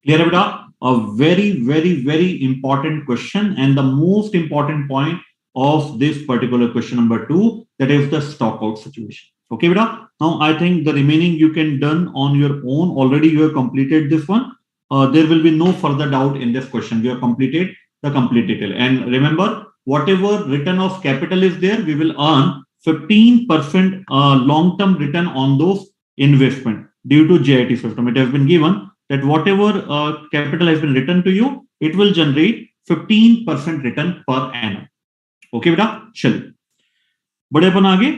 Clear, beta? A very important question and the most important point of this particular question number 2, that is the stock out situation. Okay, beta? Now I think the remaining you can done on your own. Already you have completed this one. There will be no further doubt in this question. You have completed the complete detail. And remember, whatever return of capital is there, we will earn 15% long-term return on those investment due to JIT system. It has been given that whatever capital has been returned to you, it will generate 15% return per annum. Okay, beta? Chalo. But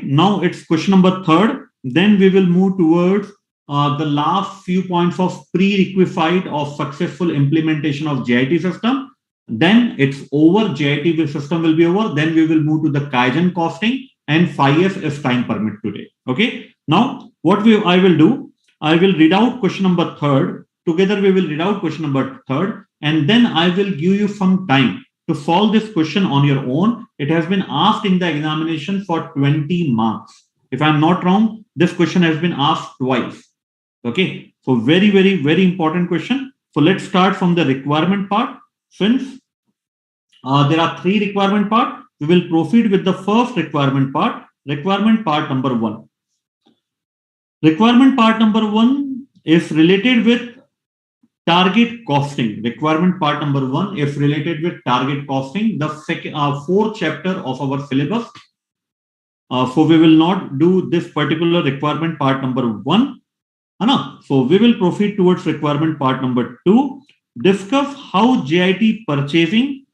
now it's question number 3rd. Then we will move towards the last few points of prerequisite of successful implementation of JIT system. Then it's over. JIT system will be over. Then we will move to the Kaizen costing and 5S if time permit today. Okay. Now what I will do, I will read out question number 3rd. Together we will read out question number 3rd, and then I will give you some time to solve this question on your own. It has been asked in the examination for 20 marks. If I'm not wrong, this question has been asked twice. Okay, so very important question. So let's start from the requirement part. Since there are 3 requirement part, we will proceed with the first requirement part number 1. Requirement part number 1 is related with target costing. Requirement part number 1 is related with target costing, the 4th chapter of our syllabus. So we will not do this particular requirement part number 1. So we will proceed towards requirement part number 2. Discuss how JIT purchasing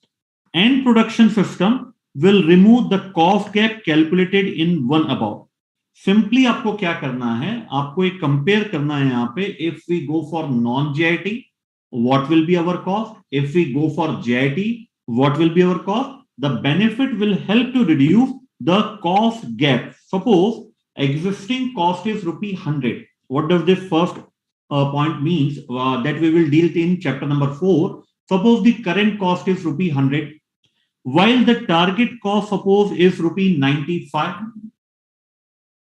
and production system will remove the cost gap calculated in one above. Simply आपको क्या करना है, आपको एक compare करना है यहाँ पे. If we go for non-JIT, what will be our cost? If we go for JIT, what will be our cost? The benefit will help to reduce the cost gap. Suppose existing cost is rupee 100. What does this first point means that we will deal in chapter number 4? Suppose the current cost is rupee 100, while the target cost suppose is rupee 95.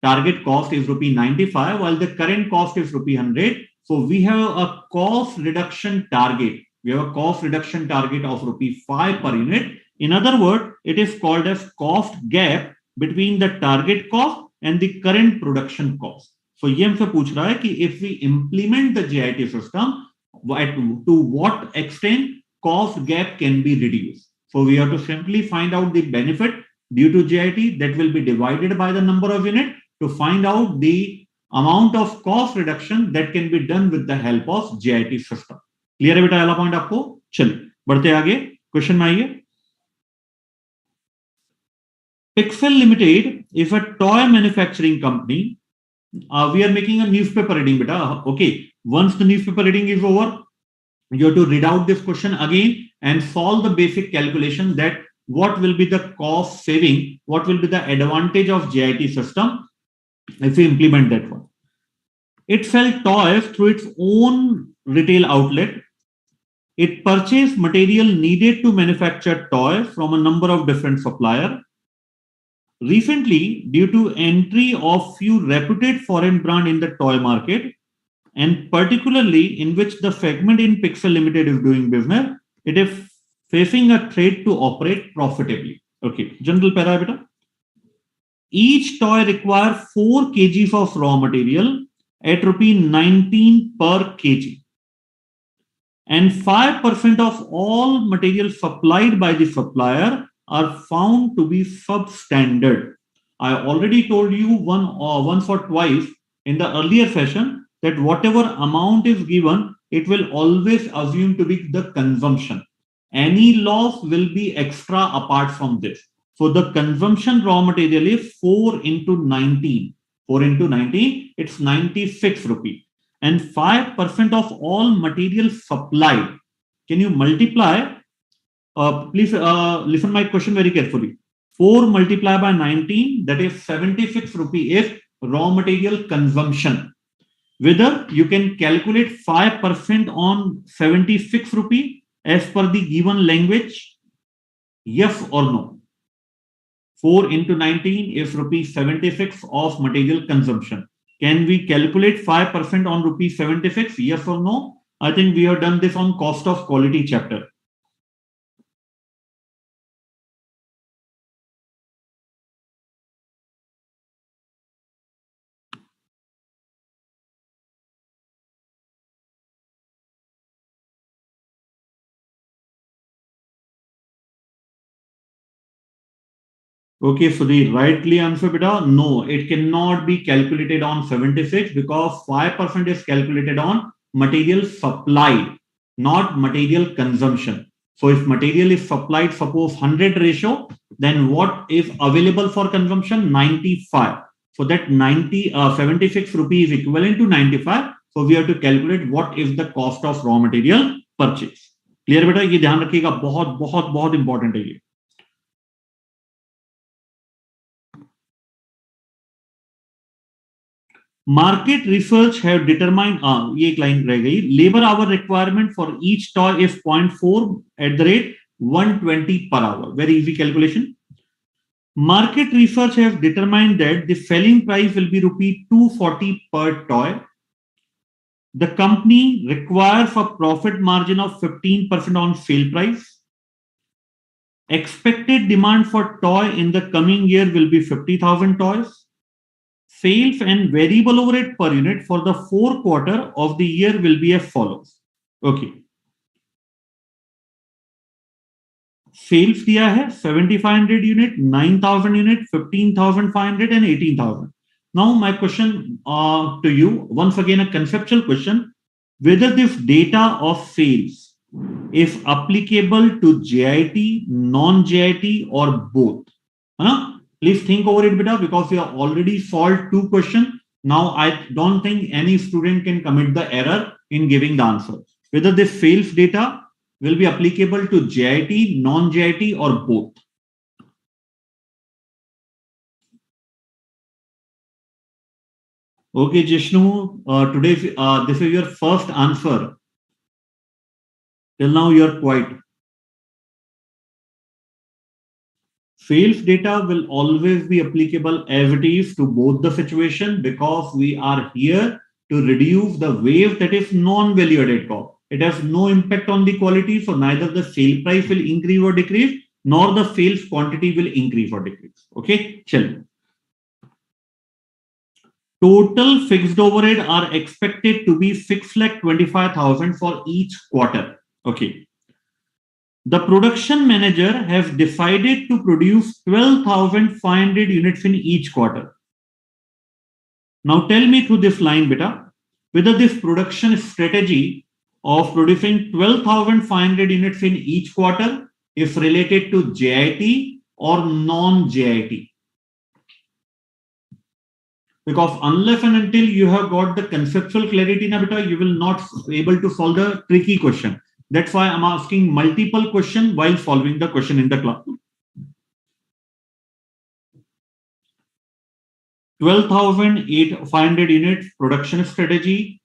Target cost is rupee 95, while the current cost is rupee 100. So we have a cost reduction target. We have a cost reduction target of rupee 5 per unit. In other words, it is called as cost gap between the target cost and the current production cost. So ये हमसे पूछ रहा है कि if we implement the JIT system, to what extent cost gap can be reduced. So we have to simply find out the benefit due to JIT that will be divided by the number of units to find out the amount of cost reduction that can be done with the help of JIT system. Clear है बेटा वाला point आपको? चलिए बढ़ते आगे, question में आइए. Pixel Limited is a toy manufacturing company. We are making a newspaper reading, beta. Okay. Once the newspaper reading is over, you have to read out this question again and solve the basic calculation that what will be the cost saving, what will be the advantage of JIT system if we implement that one. It sells toys through its own retail outlet. It purchased material needed to manufacture toys from a number of different suppliers. Recently, due to entry of few reputed foreign brand in the toy market, and particularly in which the segment in Pixel Limited is doing business, it is facing a threat to operate profitably. Okay, general parameter. Each toy requires 4 kg of raw material at ₹19 per kg. And 5% of all material supplied by the supplier are found to be substandard. I already told you once or twice in the earlier session that whatever amount is given, it will always assume to be the consumption. Any loss will be extra apart from this. So the consumption raw material is 4 into 19. 4 into 19, it's 96 rupees. And 5% of all material supplied. Can you multiply? Please listen my question very carefully. 4 multiplied by 19, that is 76 rupee is raw material consumption. Whether you can calculate 5% on 76 rupee as per the given language, yes or no? 4 into 19 is rupees 76 of material consumption. Can we calculate 5% on rupees 76? Yes or no? I think we have done this on cost of quality chapter. Okay, so the rightly answer, beta, no, it cannot be calculated on 76 because 5% is calculated on material supplied, not material consumption. So if material is supplied, suppose 100 ratio, then what is available for consumption? 95. So that 76 rupees is equivalent to 95. So we have to calculate what is the cost of raw material purchase. Clear बेटा, ये ध्यान रखिएगा, बहुत बहुत बहुत important है ये. Market research have determined, ये एक लाइन रह गई, labor hour requirement for each toy is 0.4 at the rate 120 per hour. Very easy calculation. Market research have determined that the selling price will be ₹240 per toy. The company requires a profit margin of 15% on sale price. Expected demand for toy in the coming year will be 50,000 toys. Sales and variable overhead per unit for the 4th quarter of the year will be as follows. Okay. Sales दिया है 7,500 unit, 9,000 unit, 15,500 and 18,000. Now my question to you, once again a conceptual question, whether this data of sales is applicable to JIT, non-JIT or both. Please think over it, beta, because we have already solved 2 questions. Now, I don't think any student can commit the error in giving the answer. Whether this sales data will be applicable to JIT, non-JIT or both. Okay, Jishnu, today this is your first answer. Till now, you're quiet. Sales data will always be applicable as it is to both the situation because we are here to reduce the wave that is non-value added cost. It has no impact on the quality, so neither the sale price will increase or decrease, nor the sales quantity will increase or decrease. Okay, chalo. Total fixed overhead are expected to be 6,25,000 for each quarter. Okay. The production manager has decided to produce 12,500 units in each quarter. Now tell me through this line, beta, whether this production strategy of producing 12,500 units in each quarter is related to JIT or non-JIT. Because unless and until you have got the conceptual clarity, na beta, you will not be able to solve the tricky question. That's why I'm asking multiple questions while solving the question in the class. 12,500 units production strategy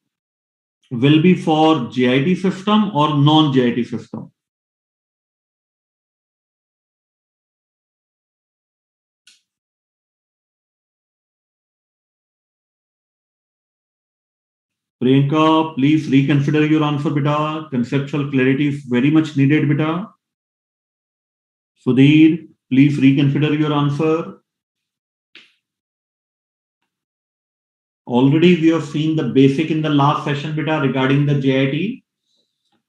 will be for JIT system or non-JIT system. Priyanka, please reconsider your answer, beta. Conceptual clarity is very much needed, beta. Sudhir, please reconsider your answer. Already we have seen the basic in the last session, beta, regarding the JIT.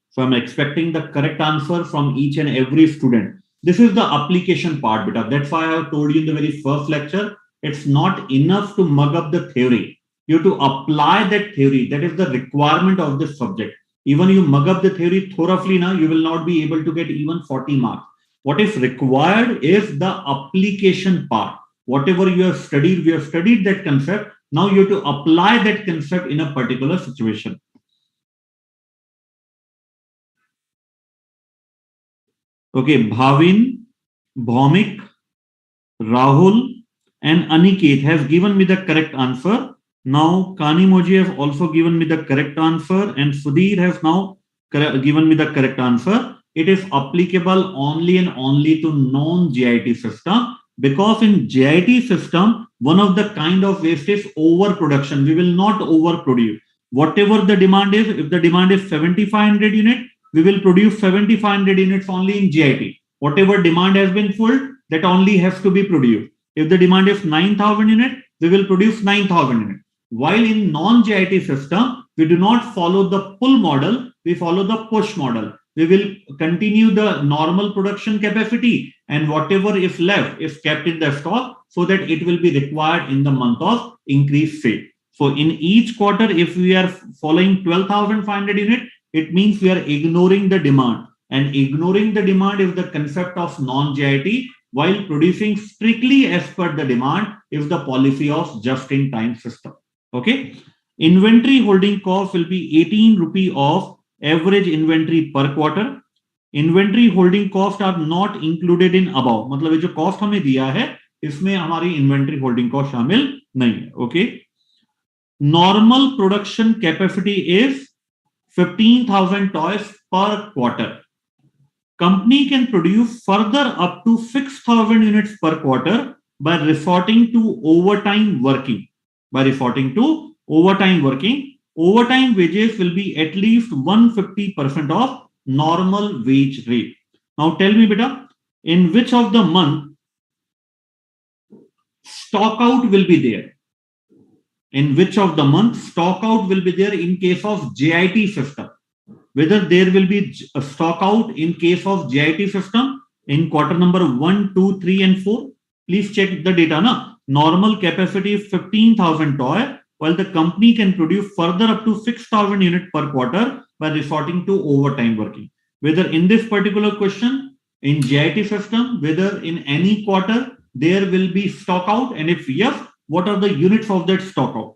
So I'm expecting the correct answer from each and every student. This is the application part, beta. That's why I have told you in the very first lecture, it's not enough to mug up the theory. You have to apply that theory. That is the requirement of this subject. Even you mug up the theory thoroughly now, you will not be able to get even 40 marks. What is required is the application part. Whatever you have studied, we have studied that concept. Now you have to apply that concept in a particular situation. Okay, Bhavin, Bhaumik, Rahul, and Aniket have given me the correct answer. Now, Kanimoji have also given me the correct answer, and Sudhir has now given me the correct answer. It is applicable only and only to non-JIT system, because in JIT system, one of the kind of waste is overproduction. We will not overproduce. Whatever the demand is, if the demand is 7,500 units, we will produce 7,500 units only in JIT. Whatever demand has been filled, that only has to be produced. If the demand is 9,000 units, we will produce 9,000 units. While in non-JIT system, we do not follow the pull model, we follow the push model. We will continue the normal production capacity, and whatever is left is kept in the stock so that it will be required in the month of increased sale. So in each quarter, if we are following 12,500 units, it means we are ignoring the demand. And ignoring the demand is the concept of non-JIT, while producing strictly as per the demand is the policy of just-in-time system. Okay. Inventory holding cost will be 18 rupee of average inventory per quarter. Inventory holding cost are not included in above. मतलब ये जो cost हमें दिया है, इसमें हमारी inventory holding cost शामिल नहीं है. Okay. Normal production capacity is 15,000 toys per quarter. Company can produce further up to 6,000 units per quarter by resorting to overtime working. Overtime wages will be at least 150% of normal wage rate. Now tell me, beta, in which of the month stock out will be there? In which of the month stock out will be there in case of JIT system? Whether there will be a stock out in case of JIT system in quarter number 1, 2, 3, and 4. Please check the data. Na? Normal capacity is 15,000 toy, while the company can produce further up to 6,000 units per quarter by resorting to overtime working. Whether in this particular question, in JIT system, whether in any quarter there will be stock out, and if yes, what are the units of that stock out?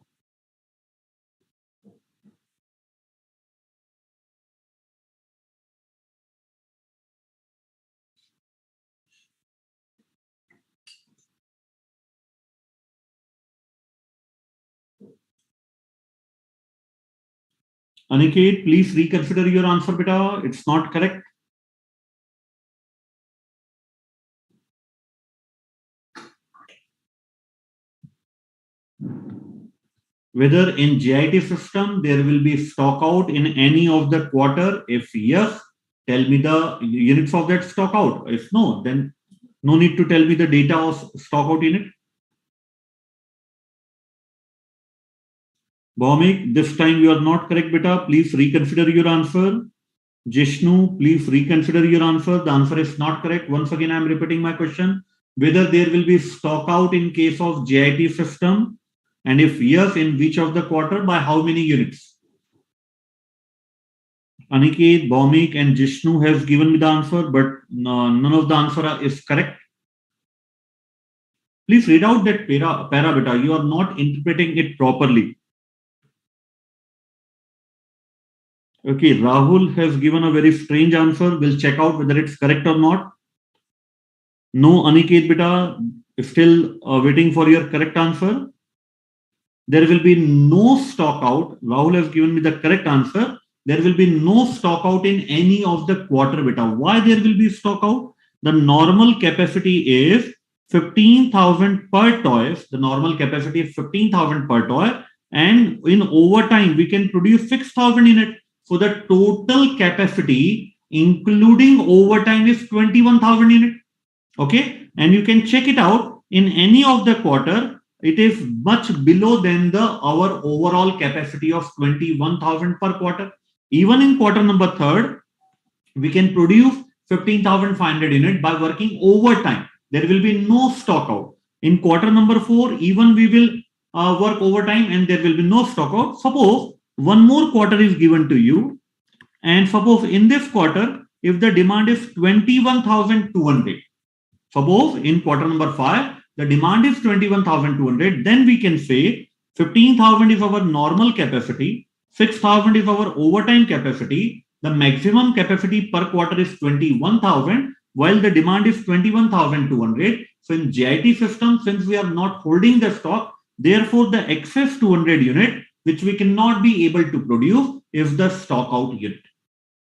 Aniket, please reconsider your answer, beta. It's not correct. Whether in JIT system there will be stock out in any of the quarter. If yes, tell me the units of that stock out. If no, then no need to tell me the data of stock out unit. Bhaumik, this time you are not correct, beta. Please reconsider your answer. Jishnu, please reconsider your answer. The answer is not correct. Once again, I am repeating my question. Whether there will be stock out in case of JIT system, and if yes, in which of the quarter, by how many units? Aniket, Bhaumik, and Jishnu has given me the answer, but none of the answer is correct. Please read out that para beta. You are not interpreting it properly. Okay, Rahul has given a very strange answer. We'll check out whether it's correct or not. No, Aniket beta, still waiting for your correct answer. There will be no stock out. Rahul has given me the correct answer. There will be no stock out in any of the quarter beta. Why there will be stock out? The normal capacity is 15,000 per toy. The normal capacity is 15,000 per toy. And in overtime, we can produce 6,000 units. So the total capacity, including overtime, is 21,000 units. Okay. And you can check it out in any of the quarter. It is much below than our overall capacity of 21,000 per quarter. Even in quarter number 3rd, we can produce 15,500 units by working overtime. There will be no stock out. In quarter number 4, even we will work overtime and there will be no stock out. Suppose one more quarter is given to you, and suppose in this quarter, if the demand is 21,200, suppose in quarter number 5, the demand is 21,200, then we can say 15,000 is our normal capacity, 6,000 is our overtime capacity, the maximum capacity per quarter is 21,000, while the demand is 21,200. So in JIT system, since we are not holding the stock, therefore the excess 200 unit, which we cannot be able to produce, is the stock out unit.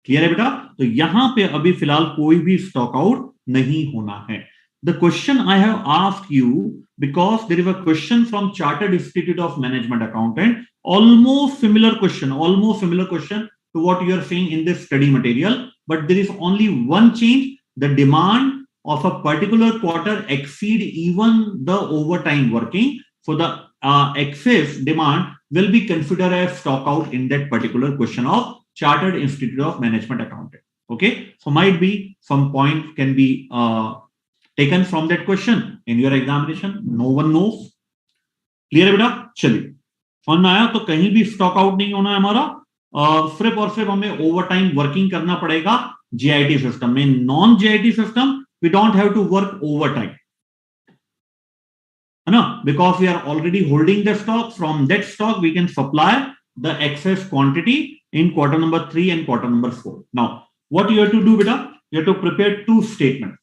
Clear है बेटा? तो यहां पे अभी फिलहाल कोई भी stock out नहीं होना है. The question I have asked you, because there is a question from Chartered Institute of Management Accountant, almost similar question to what you are seeing in this study material, but there is only one change. The demand of a particular quarter exceed even the overtime working. So the excess demand will be considered as stock out in that particular question of Chartered Institute of Management Accountant. Okay, so might be some point can be taken from that question in your examination. No one knows. Clear है बेटा? चलिए, समझ में आया? तो कहीं भी stock out नहीं होना है हमारा, सिर्फ और सिर्फ हमें ओवर टाइम वर्किंग करना पड़ेगा जीआईटी सिस्टम में. Non JIT system we don't have to work over time, है ना, because we are already holding the stock. From that stock we can supply the excess quantity in quarter number 3 and quarter number 4. Now, what you have to do, beta? You have to prepare two statements.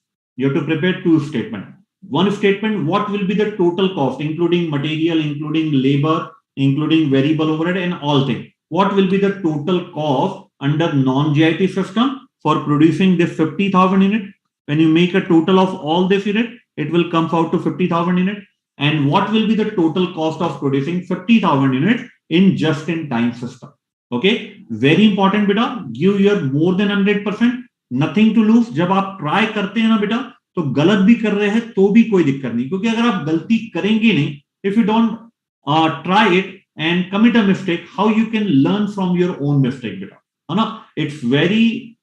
One statement, what will be the total cost, including material, including labor, including variable overhead and all things. What will be the total cost under non-JIT system for producing this 50,000 unit? When you make a total of all this unit, it will come out to 50,000 units. And what will be the total cost of producing 50,000 units in just-in-time system? Okay, very important बेटा, give your more than 100%, nothing to lose. जब आप try करते हैं ना बेटा, तो गलत भी कर रहे हैं तो भी कोई दिक्कत नहीं, क्योंकि अगर आप गलती करेंगे नहीं, if you don't try it and commit a mistake, how you can learn from your own mistake बेटा, है ना? It's very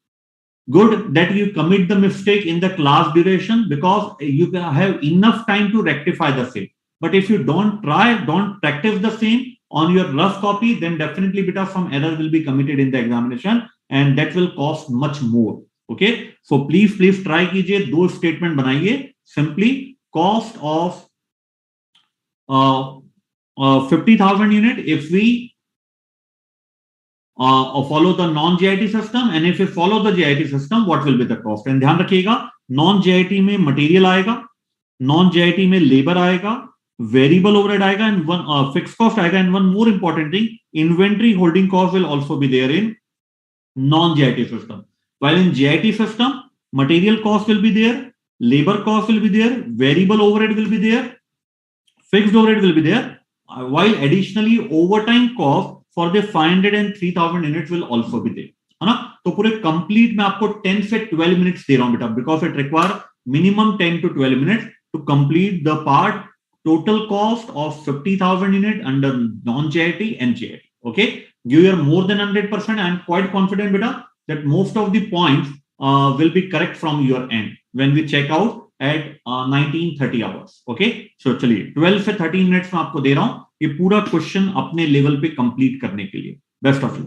good that you commit the mistake in the class duration because you can have enough time to rectify the same. But if you don't try, don't practice the same on your rough copy, then definitely bit of some error will be committed in the examination and that will cost much more. Okay, so please try कीजिए, दो statement बनाइए. Simply cost of 50,000 unit if we follow the non-JIT system, and if we follow the JIT system, what will be the cost? And ध्यान रखिएगा, non-JIT में material आएगा, non-JIT में labor आएगा, variable overhead आएगा and one fixed cost आएगा, and one more important thing, inventory holding cost will also be there in non-JIT system. While in JIT system, material cost will be there, labor cost will be there, variable overhead will be there, fixed overhead will be there, while additionally overtime cost for the 500 and 3,000 units will also be there, है ना? तो पूरे complete मैं आपको 10 से 12 minutes दे रहा हूं बेटा, because it require minimum 10 to 12 minutes to complete the part total cost of 50,000 unit under non-JIT and JIT. Okay, give your more than 100%. I'm quite confident, beta, that most of the points will be correct from your end when we check out at 19:30 hours. Okay, so चलिए 12 से 13 minutes में आपको दे रहा हूं ये पूरा question अपने level पे कंप्लीट करने के लिए. Best of you.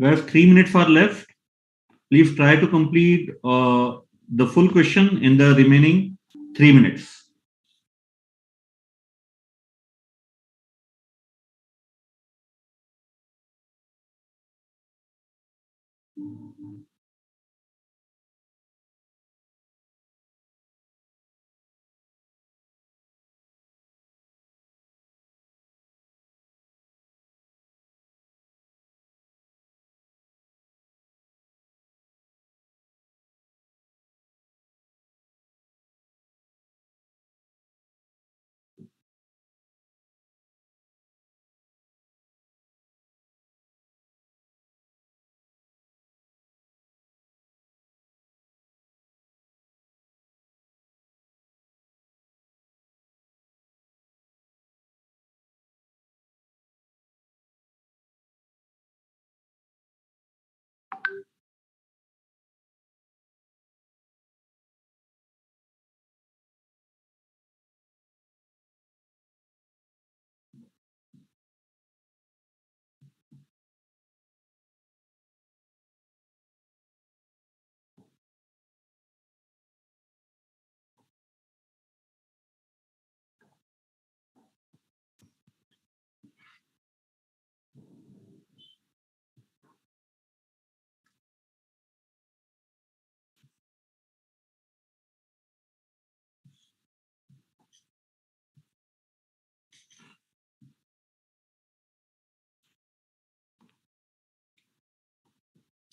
Guys, 3 minutes are left. Please try to complete the full question in the remaining 3 minutes.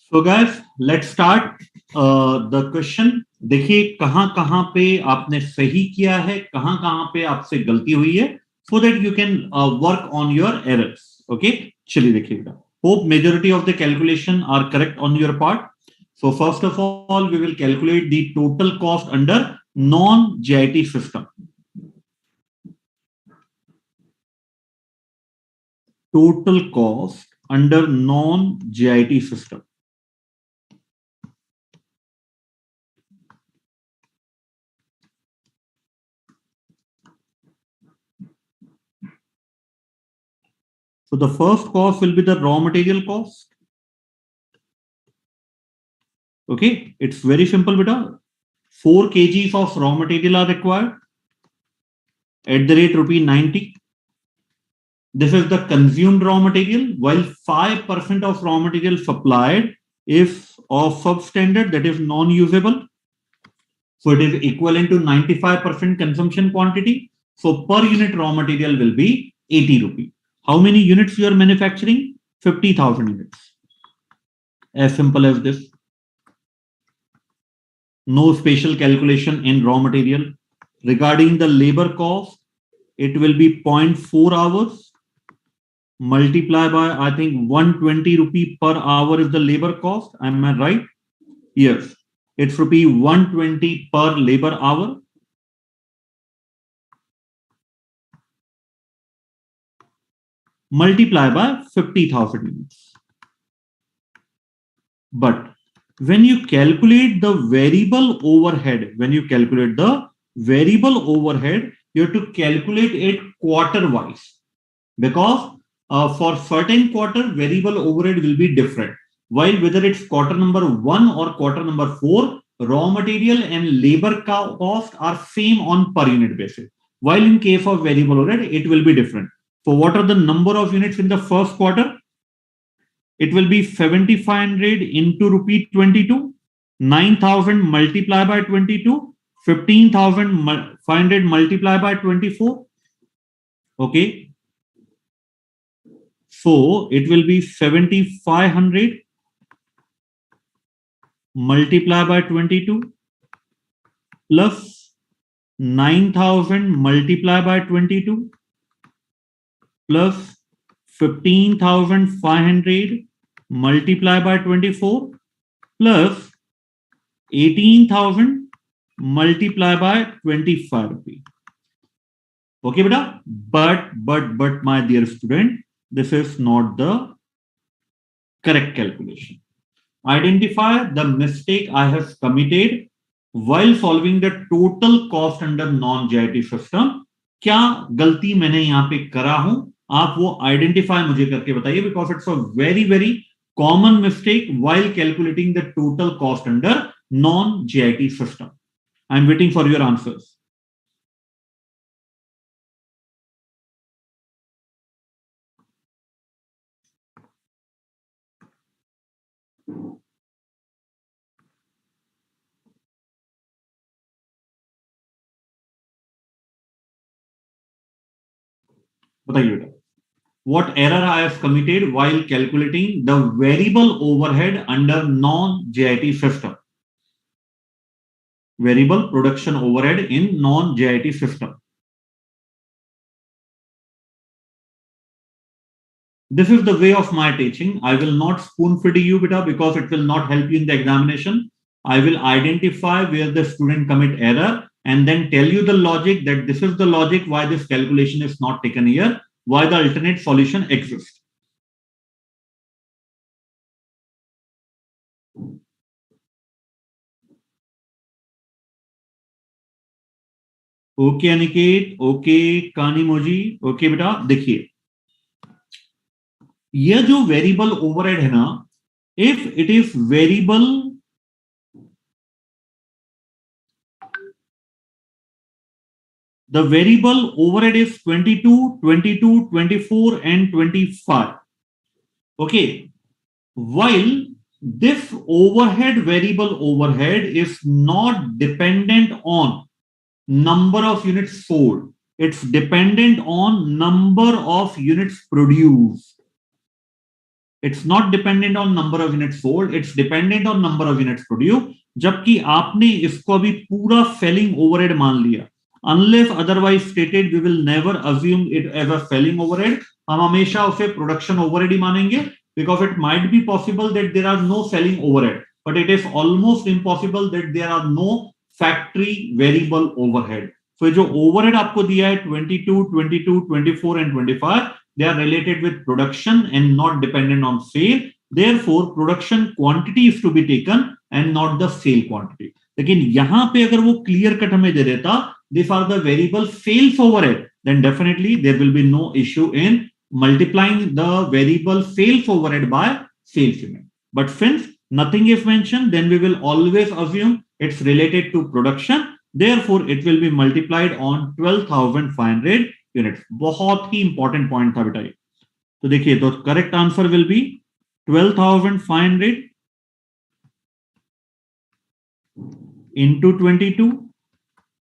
So guys, let's start the question. देखिए कहां कहां पे आपने सही किया है, कहां कहां पे आपसे गलती हुई है, so that you can work on your errors. Okay, चलिए देखिएगा. Hope majority of the calculation are correct on your part. So first of all, we will calculate the total cost under non-JIT system. Total cost under non-JIT system. So the first cost will be the raw material cost. Okay, it's very simple, beta. 4 kgs of raw material are required at the rate ₹90. This is the consumed raw material, while 5% of raw material supplied is of substandard, that is non-usable. So it is equivalent to 95% consumption quantity. So per unit raw material will be ₹80. How many units you are manufacturing? 50,000 units. As simple as this. No special calculation in raw material. Regarding the labor cost, it will be 0.4 hours multiply by, I think, ₹120 per hour is the labor cost. Am I right? Yes. It's ₹120 per labor hour. Multiply by 50,000 units. But when you calculate the variable overhead, you have to calculate it quarter wise, because for certain quarter, variable overhead will be different. While whether it's quarter number 1 or quarter number 4, raw material and labor cost are same on per unit basis. While in case of variable overhead, it will be different. So what are the number of units in the first quarter? It will be 7,500 into ₹22, 9,000 multiplied by 22, 15,500 multiplied by 24. Okay. So it will be 7,500 multiplied by 22 plus 9,000 multiplied by 22 plus 15,500 multiplied by 24 plus 18,000 multiplied by 25 rupees. Okay, beta? But my dear student, this is not the correct calculation. Identify the mistake I have committed while solving the total cost under non-JIT system. क्या गलती मैंने यहाँ पे करा हूं, आप वो identify मुझे करके बताइए, because it's a very common mistake while calculating the total cost under non-JIT system? I'm waiting for your answers. बताइए बेटा. What error I have committed while calculating the variable overhead under non-JIT system? Variable production overhead in non-JIT system. This is the way of my teaching. I will not spoon feed you beta because it will not help you in the examination. I will identify where the student commit error and then tell you the logic that this is the logic why this calculation is not taken here, why the alternate solution exists. Okay Aniket, okay Kanimozhi, okay बेटा. देखिए ये जो variable overhead है ना, if it is variable, the variable overhead is 22, 22, 24 and 25. Okay, while this overhead, variable overhead is not dependent on number of units sold, it's dependent on number of units produced. It's not dependent on number of units sold, it's dependent on number of units produced. जबकि आपने इसको अभी पूरा selling overhead मान लिया. Unless otherwise stated, we will never assume it as a selling overhead. हम हमेशा उसे production overhead ही मानेंगे, because it might be possible that there are no selling overhead, but it is almost impossible that there are no factory variable overhead. So जो overhead आपको दिया है 22, 22, 24 and 25, they are related with production and not dependent on sale. Therefore, production quantity is to be taken and not the sale quantity. लेकिन यहाँ पे अगर वो clear cut हमें दे देता, these are the variable sales overhead, then definitely there will be no issue in multiplying the variable sales overhead by sales unit. But since nothing is mentioned, then we will always assume it's related to production. Therefore, it will be multiplied on 12,500 units. बहुत ही important point था बेटा ये. तो देखिए, तो correct answer will be 12,500 into 22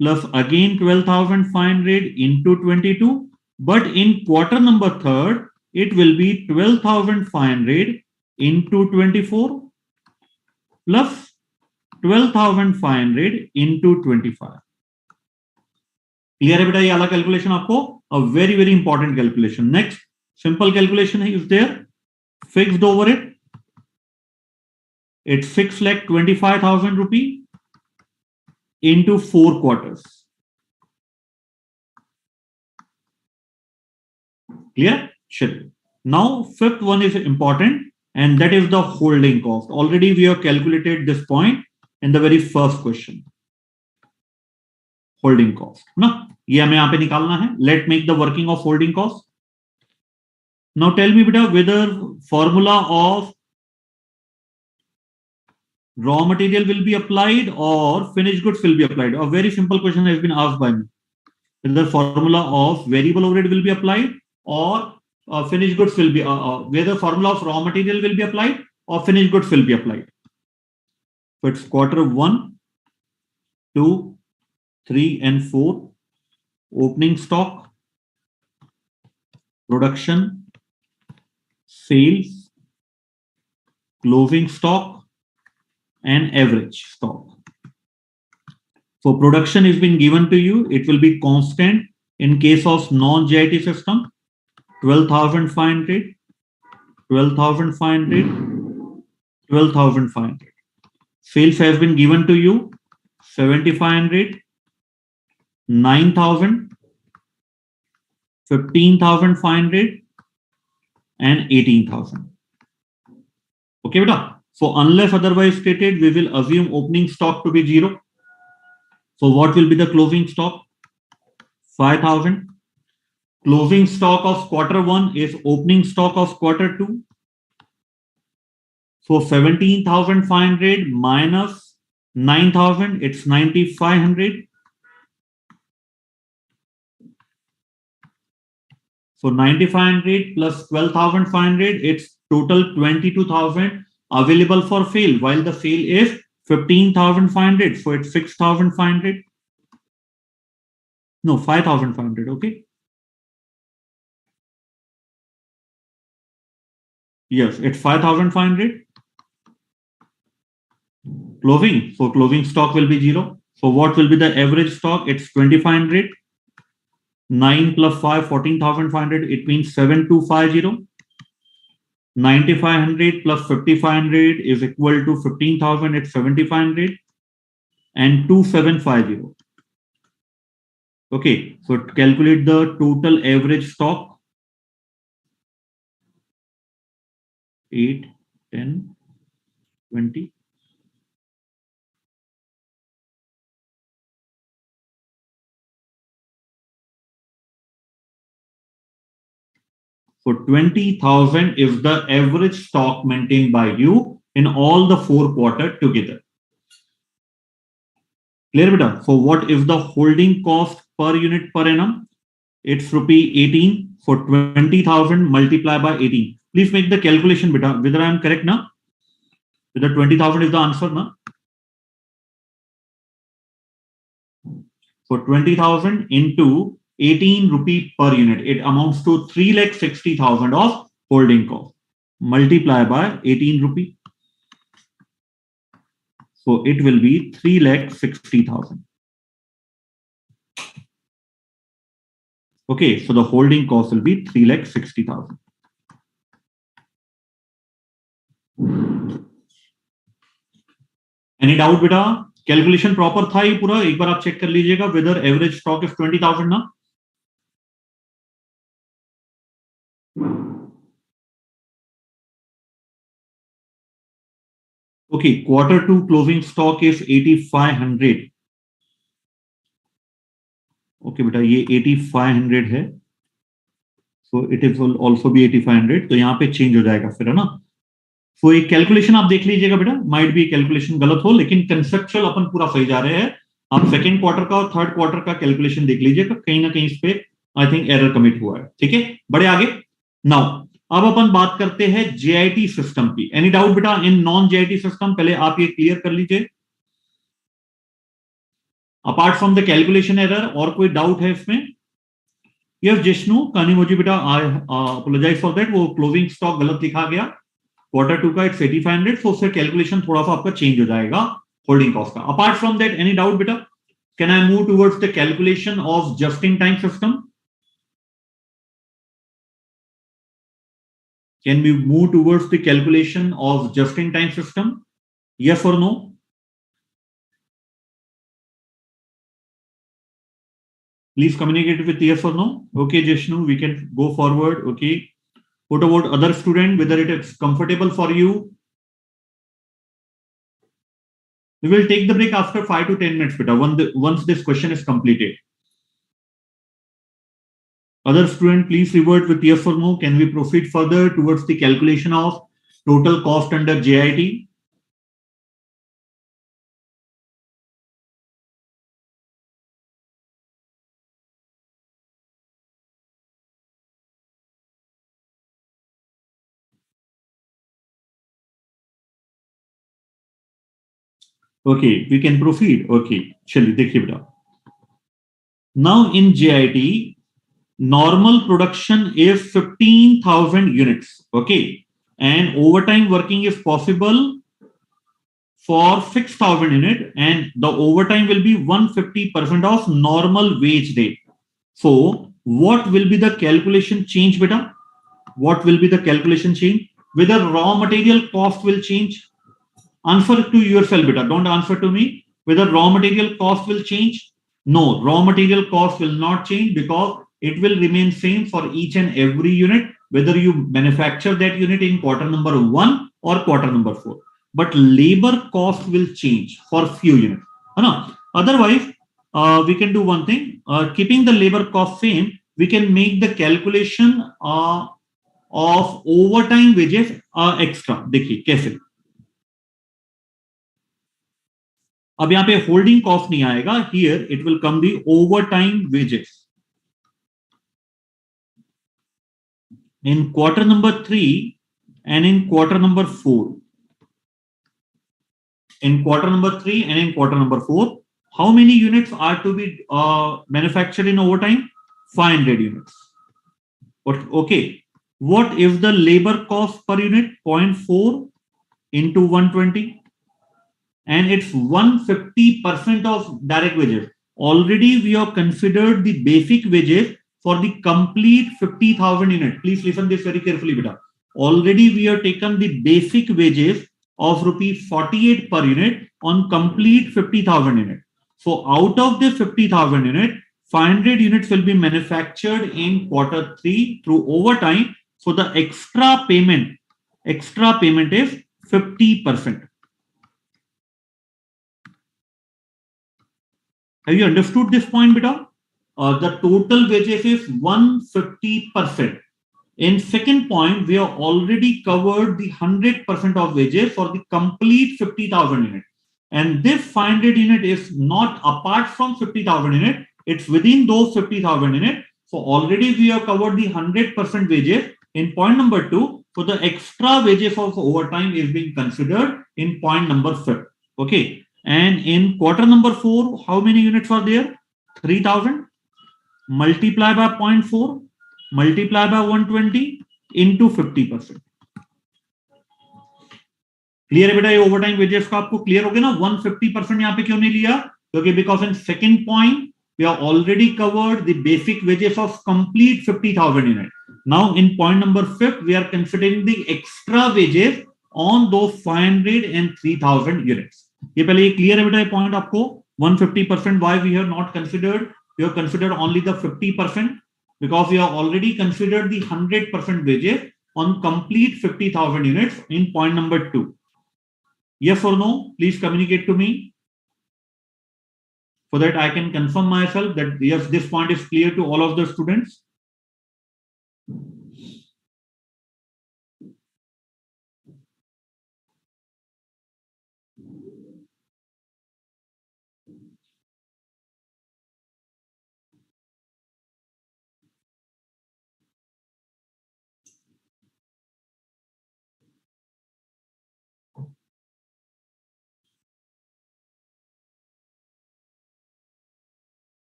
plus again 12,500 into 22. But in quarter number third, it will be 12,500 into 24 plus 12,500 into 25. Clear है बेटा ये वाला calculation आपको? A very very important calculation. Next, simple calculation is there. Fixed overhead. It's 6,25,000 rupee into 4 quarters. Clear? Sure. Now, fifth one is important, and that is the holding cost. Already we have calculated this point in the very first question. Holding cost. ना ये हमें यहाँ पे निकालना है. Let make the working of holding cost. Now tell me beta whether formula of raw material will be applied or finished goods will be applied. A very simple question has been asked by me. Whether formula of variable overhead will be applied or finished goods will be, whether formula of raw material will be applied or finished goods will be applied. So it's quarter 1, 2, 3 and 4. Opening stock, production, sales, closing stock, and average stock. So production is been given to you. It will be constant in case of non-JIT system. 12,500, 12,500, 12,500. Sales has been given to you. 7,500, 9,000, 15,500, and 18,000. Okay, beta. So unless otherwise stated, we will assume opening stock to be 0. So what will be the closing stock? 5,000. Closing stock of quarter 1 is opening stock of quarter 2. So 17,500 minus 9,000, it's 9,500. So 9,500 plus 12,500, it's total 22,000 available for sale, while the sale is 15,500. So it's 6,500. No, 5,500. Okay. Yes, it's 5,500. Closing. So closing stock will be 0. So what will be the average stock? It's 2,500. 9 plus 5, 14,500. It means 7,250. 9,500 plus 5,500 is equal to 15,000. It's 7,500 and 2,750. Okay, so calculate the total average stock. 8, 10, 20. So 20,000 is the average stock maintained by you in all the 4 quarters together. Clear, beta? So what is the holding cost per unit per annum? It's rupee 18 for 20,000 multiplied by 18. Please make the calculation, beta. Whether I am correct now? Whether 20,000 is the answer now? So 20,000 into 18 rupee per unit. It amounts to 3,60,000 of holding cost. Multiply by 18 rupee. So it will be 3,60,000. Okay, so the holding cost will be 3,60,000. Any doubt, beta? Calculation proper था ये पूरा. एक बार आप check कर लीजिएगा whether average stock is 20,000 ना. Okay, quarter 2 closing stock is 8,500. Okay, बेटा ये 8,500 है. So it is will also be 8,500. तो यहाँ पे change हो जाएगा फिर, है ना. So एक कैलकुलेशन आप देख लीजिएगा बेटा. माइट भी कैलकुलेशन गलत हो, लेकिन कंसेप्चुअल अपन पूरा सही जा रहे हैं. आप सेकेंड क्वार्टर का और थर्ड क्वार्टर का कैलकुलेशन देख लीजिएगा. कहीं ना कहीं इस पे आई थिंक एरर कमिट हुआ है. ठीक है, बड़े आगे. नाउ अब अपन बात करते हैं जेआईटी सिस्टम की. एनी डाउट बेटा इन नॉन जेआईटी सिस्टम? पहले आप ये क्लियर कर लीजिए. Apart from the calculation error और कोई डाउट है इसमें? यस जिष्णु कानीमोजी बेटा, आई अपोलोजाइज फॉर दैट. वो क्लोजिंग स्टॉक गलत लिखा गया. क्वार्टर 2 का इट्स 8,500. सो उससे कैलकुलेशन थोड़ा सा आपका चेंज हो जाएगा होल्डिंग कॉस्ट का. Apart from that any doubt बेटा? Can I move towards the calculation of just in time system? Can we move towards the calculation of just-in-time system? Yes or no? Please communicate with yes or no. Okay, Jishnu, we can go forward. Okay. What about other student, whether it is comfortable for you? We will take the break after 5 to 10 minutes, beta, once this question is completed. Other student, please revert with yes or no. Can we proceed further towards the calculation of total cost under JIT? Okay, we can proceed. Okay, chali, dekhiye beta. Now in JIT, normal production is 15,000 units. Okay, and overtime working is possible for 6,000 unit, and the overtime will be 150% of normal wage rate. So what will be the calculation change, beta? What will be the calculation change? Whether raw material cost will change? Answer to yourself, beta. Don't answer to me. Whether raw material cost will change? No, raw material cost will not change because it will remain same for each and every unit, whether you manufacture that unit in quarter number 1 or quarter number 4. But labor cost will change for few units. Otherwise, we can do one thing. Keeping the labor cost same, we can make the calculation of overtime wages extra. देखिए कैसे. अब यहां पे holding cost नहीं आएगा, here it will come the over time wages in quarter number 3 and in quarter number 4. In quarter number 3 and in quarter number 4, how many units are to be manufactured in overtime? 500 units. Okay. What if the labor cost per unit 0.4 into 120 and it's 150% of direct wages? Already we have considered the basic wages for the complete 50,000 unit. Please listen this very carefully, beta. Already we have taken the basic wages of rupees 48 per unit on complete 50,000 unit. So out of this 50,000 unit, 500 units will be manufactured in quarter 3 through overtime. So the extra payment is 50%. Have you understood this point, beta? The total wages is 150%. In second point, we have already covered the 100% of wages for the complete 50,000 unit. And this 500 unit is not apart from 50,000 unit. It's within those 50,000 unit. So already we have covered the 100% wages in point number 2. So the extra wages of overtime is being considered in point number 5. Okay. And in quarter number 4, how many units are there? 3,000. Multiply by 0.4, multiply by 120 into 50%. Clear है बेटा? ये overtime wages का आपको clear हो गया ना? 150% यहाँ पे क्यों नहीं लिया? क्योंकि because in second point we have already covered the basic wages of complete 50,000 unit. Now in point number 5, we are considering the extra wages on those 500 and 3,000 units. ये पहले ये क्लियर है बेटा? ये पॉइंट आपको 150%. Why we have not considered? We have considered only the 50% because we have already considered the 100% wages on complete 50,000 units in point number 2. Yes or no? Please communicate to me so that I can confirm myself that yes, this point is clear to all of the students.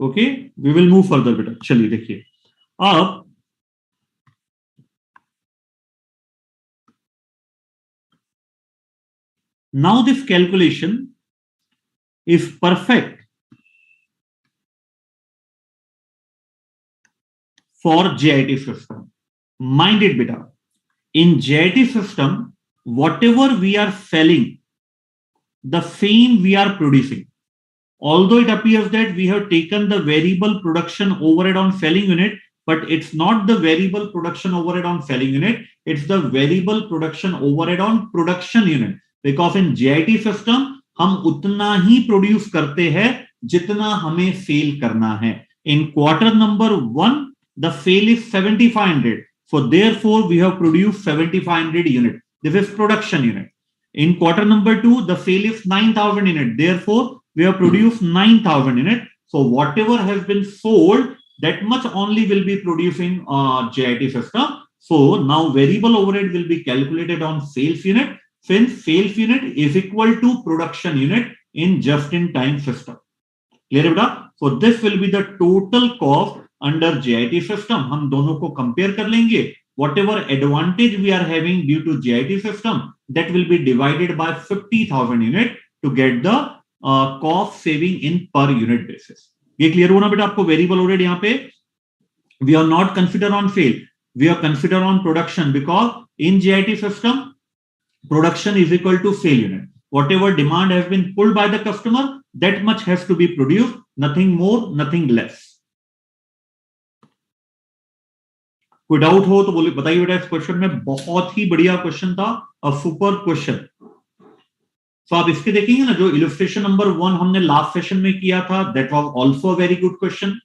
Okay, we will move further बेटा. चलिए देखिए अब now this calculation is perfect for JIT system. Mind it beta, in JIT system whatever we are selling, the same we are producing. Although it appears that we have taken the variable production overhead on selling unit, but it's not the variable production overhead on selling unit, it's the variable production overhead on production unit. Because in JIT system हम उतना ही produce करते हैं जितना हमें cell करना है. In quarter number 1, the sale is 7,500. So therefore we have produced 7,500 unit. This is production unit. In quarter number 2, the sale is 9,000 unit. Therefore we have produced 9,000 unit. So whatever has been sold, that much only will be producing JIT system. So now variable overhead will be calculated on sales unit, since sales unit is equal to production unit in just-in-time system. Clear beta? So this will be the total cost under JIT system. हम दोनों को compare कर लेंगे. Whatever advantage we are having due to JIT system, that will be divided by 50,000 unit to get the cost saving in per unit basis. ये clear होना बेटा आपको? Variable overhead यहाँ पे we are not consider on sale, we are consider on production, because in JIT system production is equal to sale unit. Whatever demand has been pulled by the customer, that much has to be produced, nothing more, nothing less. कोई doubt हो तो बोलिए, बताइए बेटा. इस question में बहुत ही बढ़िया क्वेश्चन था, अ सुपर क्वेश्चन. तो आप इसके देखेंगे ना, जो इलस्ट्रेशन नंबर 1 हमने लास्ट सेशन में किया था, that was also a very good question.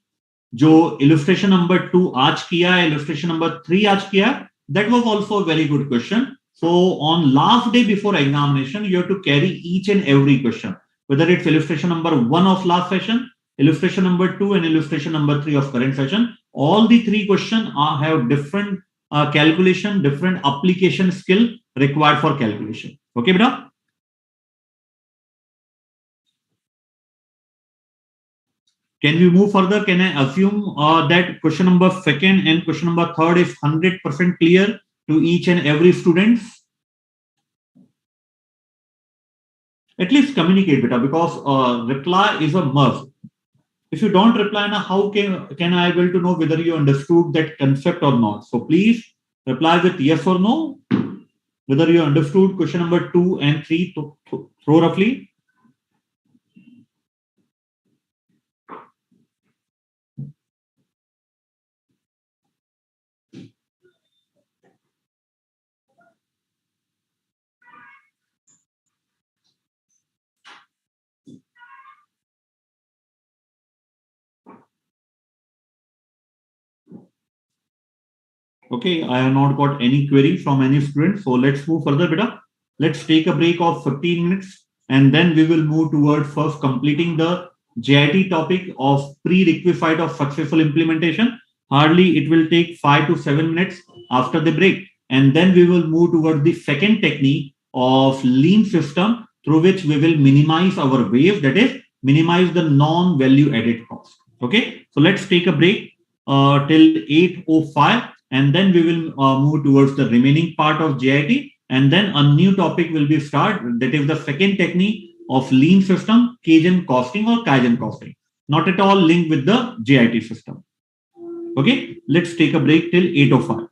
जो इलस्ट्रेशन नंबर 2 आज किया है, इलस्ट्रेशन नंबर 3 आज किया है, that was also a very good question. So on last day before examination, you have to carry each and every question, whether it's illustration number 1 of last session, illustration number 2, and illustration number 3 of current session. All the three questions have different calculation, different application skill required for calculation. Okay, beta? Can we move further? Can I assume that question number second and question number third is 100% clear to each and every student? At least communicate, beta, because reply is a must. If you don't reply now, how can I able to know whether you understood that concept or not? So please reply with yes or no, whether you understood question number 2 and 3 throw roughly. Okay, I have not got any query from any student. So let's move further, beta. Let's take a break of 15 minutes and then we will move towards first completing the JIT topic of prerequisite of successful implementation. Hardly it will take 5 to 7 minutes after the break. And then we will move towards the second technique of lean system through which we will minimize our waste, that is, minimize the non-value added cost. Okay, so let's take a break till 8:05 and then we will move towards the remaining part of JIT, and then a new topic will be started, that is the second technique of lean system, Kaizen costing or Kaizen costing, not at all linked with the JIT system. Okay, let's take a break till 8:05.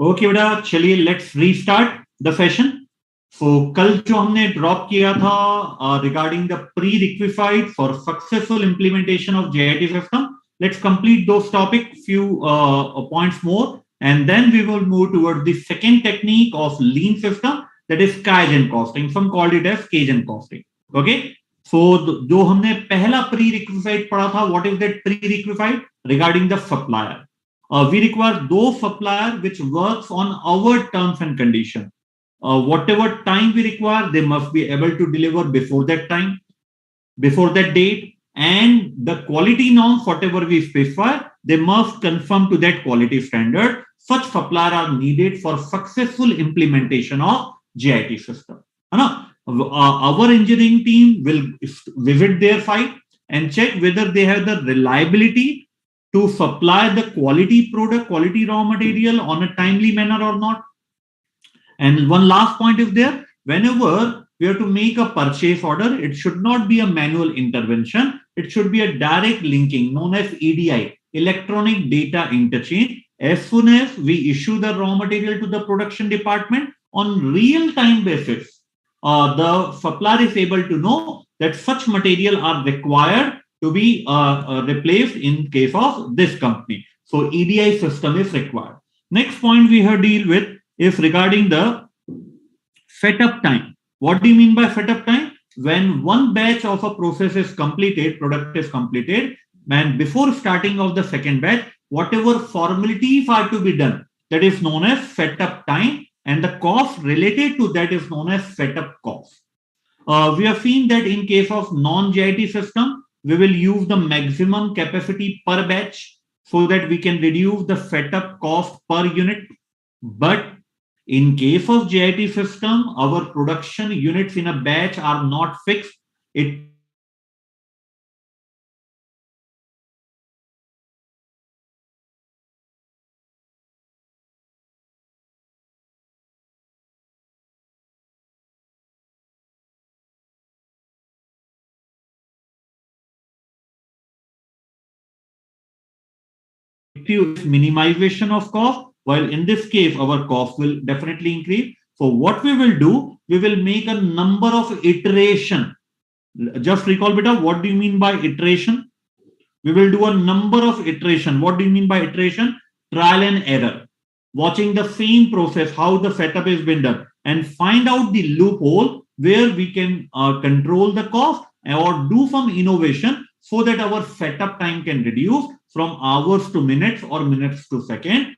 Okay बेटा, चलिए let's restart the session. So कल जो हमने drop किया था regarding the pre requisite for successful implementation of JIT system, let's complete those topic, few points more, and then we will move towards the second technique of lean system, that is Kaizen costing. Some called it as Kaizen costing. Okay. So जो हमने पहला prerequisite पढ़ा था, what is that prerequisite? Regarding the supplier. We require those supplier which works on our terms and condition. Whatever time we require, they must be able to deliver before that time, before that date, and the quality norms, whatever we specify, they must conform to that quality standard. Such supplier are needed for successful implementation of JIT system. Our engineering team will visit their site and check whether they have the reliability to supply the quality product, quality raw material on a timely manner or not. And one last point is there, whenever we have to make a purchase order, it should not be a manual intervention. It should be a direct linking known as EDI, electronic data interchange. As soon as we issue the raw material to the production department on real-time basis, the supplier is able to know that such material are required to be replaced in case of this company. So EDI system is required. Next point we have to deal with is regarding the setup time. What do you mean by setup time? When one batch of a process is completed, product is completed, and before starting of the second batch, whatever formalities are to be done, that is known as setup time, and the cost related to that is known as setup cost. We have seen that in case of non-JIT system, we will use the maximum capacity per batch so that we can reduce the setup cost per unit. But in case of JIT system, our production units in a batch are not fixed. It is minimization of cost, while in this case, our cost will definitely increase. So what we will do, we will make a number of iteration. Just recall, beta, what do you mean by iteration? We will do a number of iteration. What do you mean by iteration? Trial and error. Watching the same process, how the setup has been done, and find out the loophole where we can control the cost or do some innovation so that our setup time can reduce from hours to minutes or minutes to seconds.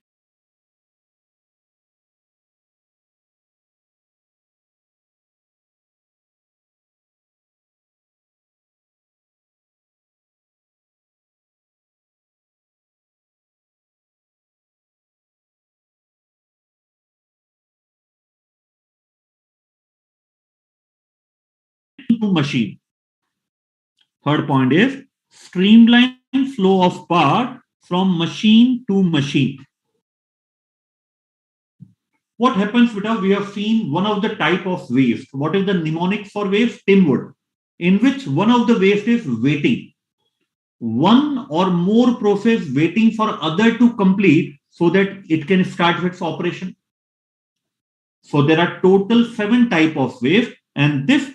To machine. Third point is streamline flow of part from machine to machine. What happens, Vita? We have seen one of the type of waste. What is the mnemonic for waste? Timwood, in which one of the waste is waiting. One or more process waiting for other to complete so that it can start its operation. So there are total 7 type of waste, and this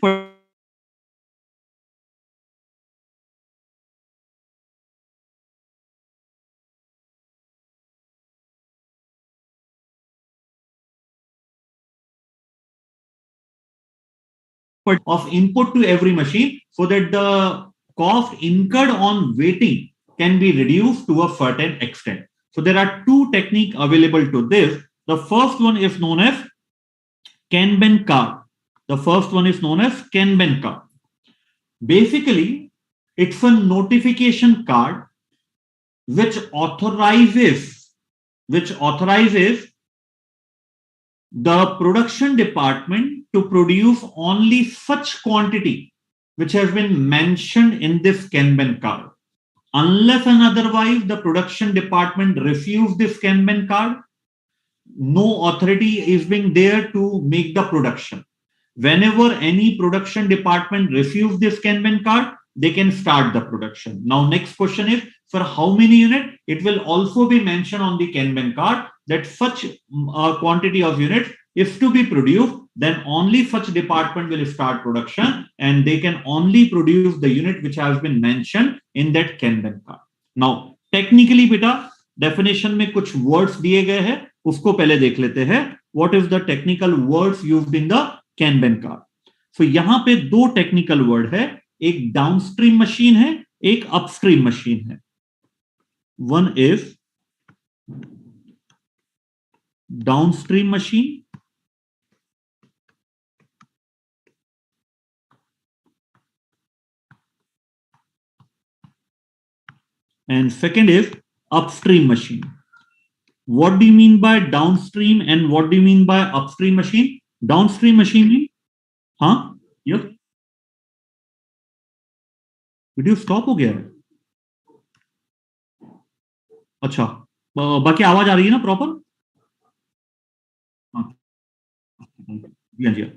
of input to every machine so that the cost incurred on waiting can be reduced to a certain extent. So there are 2 techniques available to this. The first one is known as Kanban card. The first one is known as Kanban card. Basically, it's a notification card which authorizes the production department to produce only such quantity which has been mentioned in this Kanban card. Unless and otherwise the production department refuse this Kanban card, no authority is being there to make the production. Whenever any production department refuse this Kanban card, they can start the production. Now, next question is for how many units? It will also be mentioned on the Kanban card that such quantity of units is to be produced, then only such department will start production and they can only produce the unit which has been mentioned in that Kanban card. Now, technically बेटा definition में कुछ words दिए गए हैं, उसको पहले देख लेते हैं. What is the technical words used in the Kanban card? So यहाँ पे दो technical word है, एक downstream machine है, एक upstream machine है. One is downstream machine and second is upstream machine. What do you mean by downstream and what do you mean by upstream machine? Downstream machine mean, हाँ, yes. Video stop हो गया है. अच्छा, बाकी आवाज आ रही है ना प्रॉपर? हाँ जी, जी.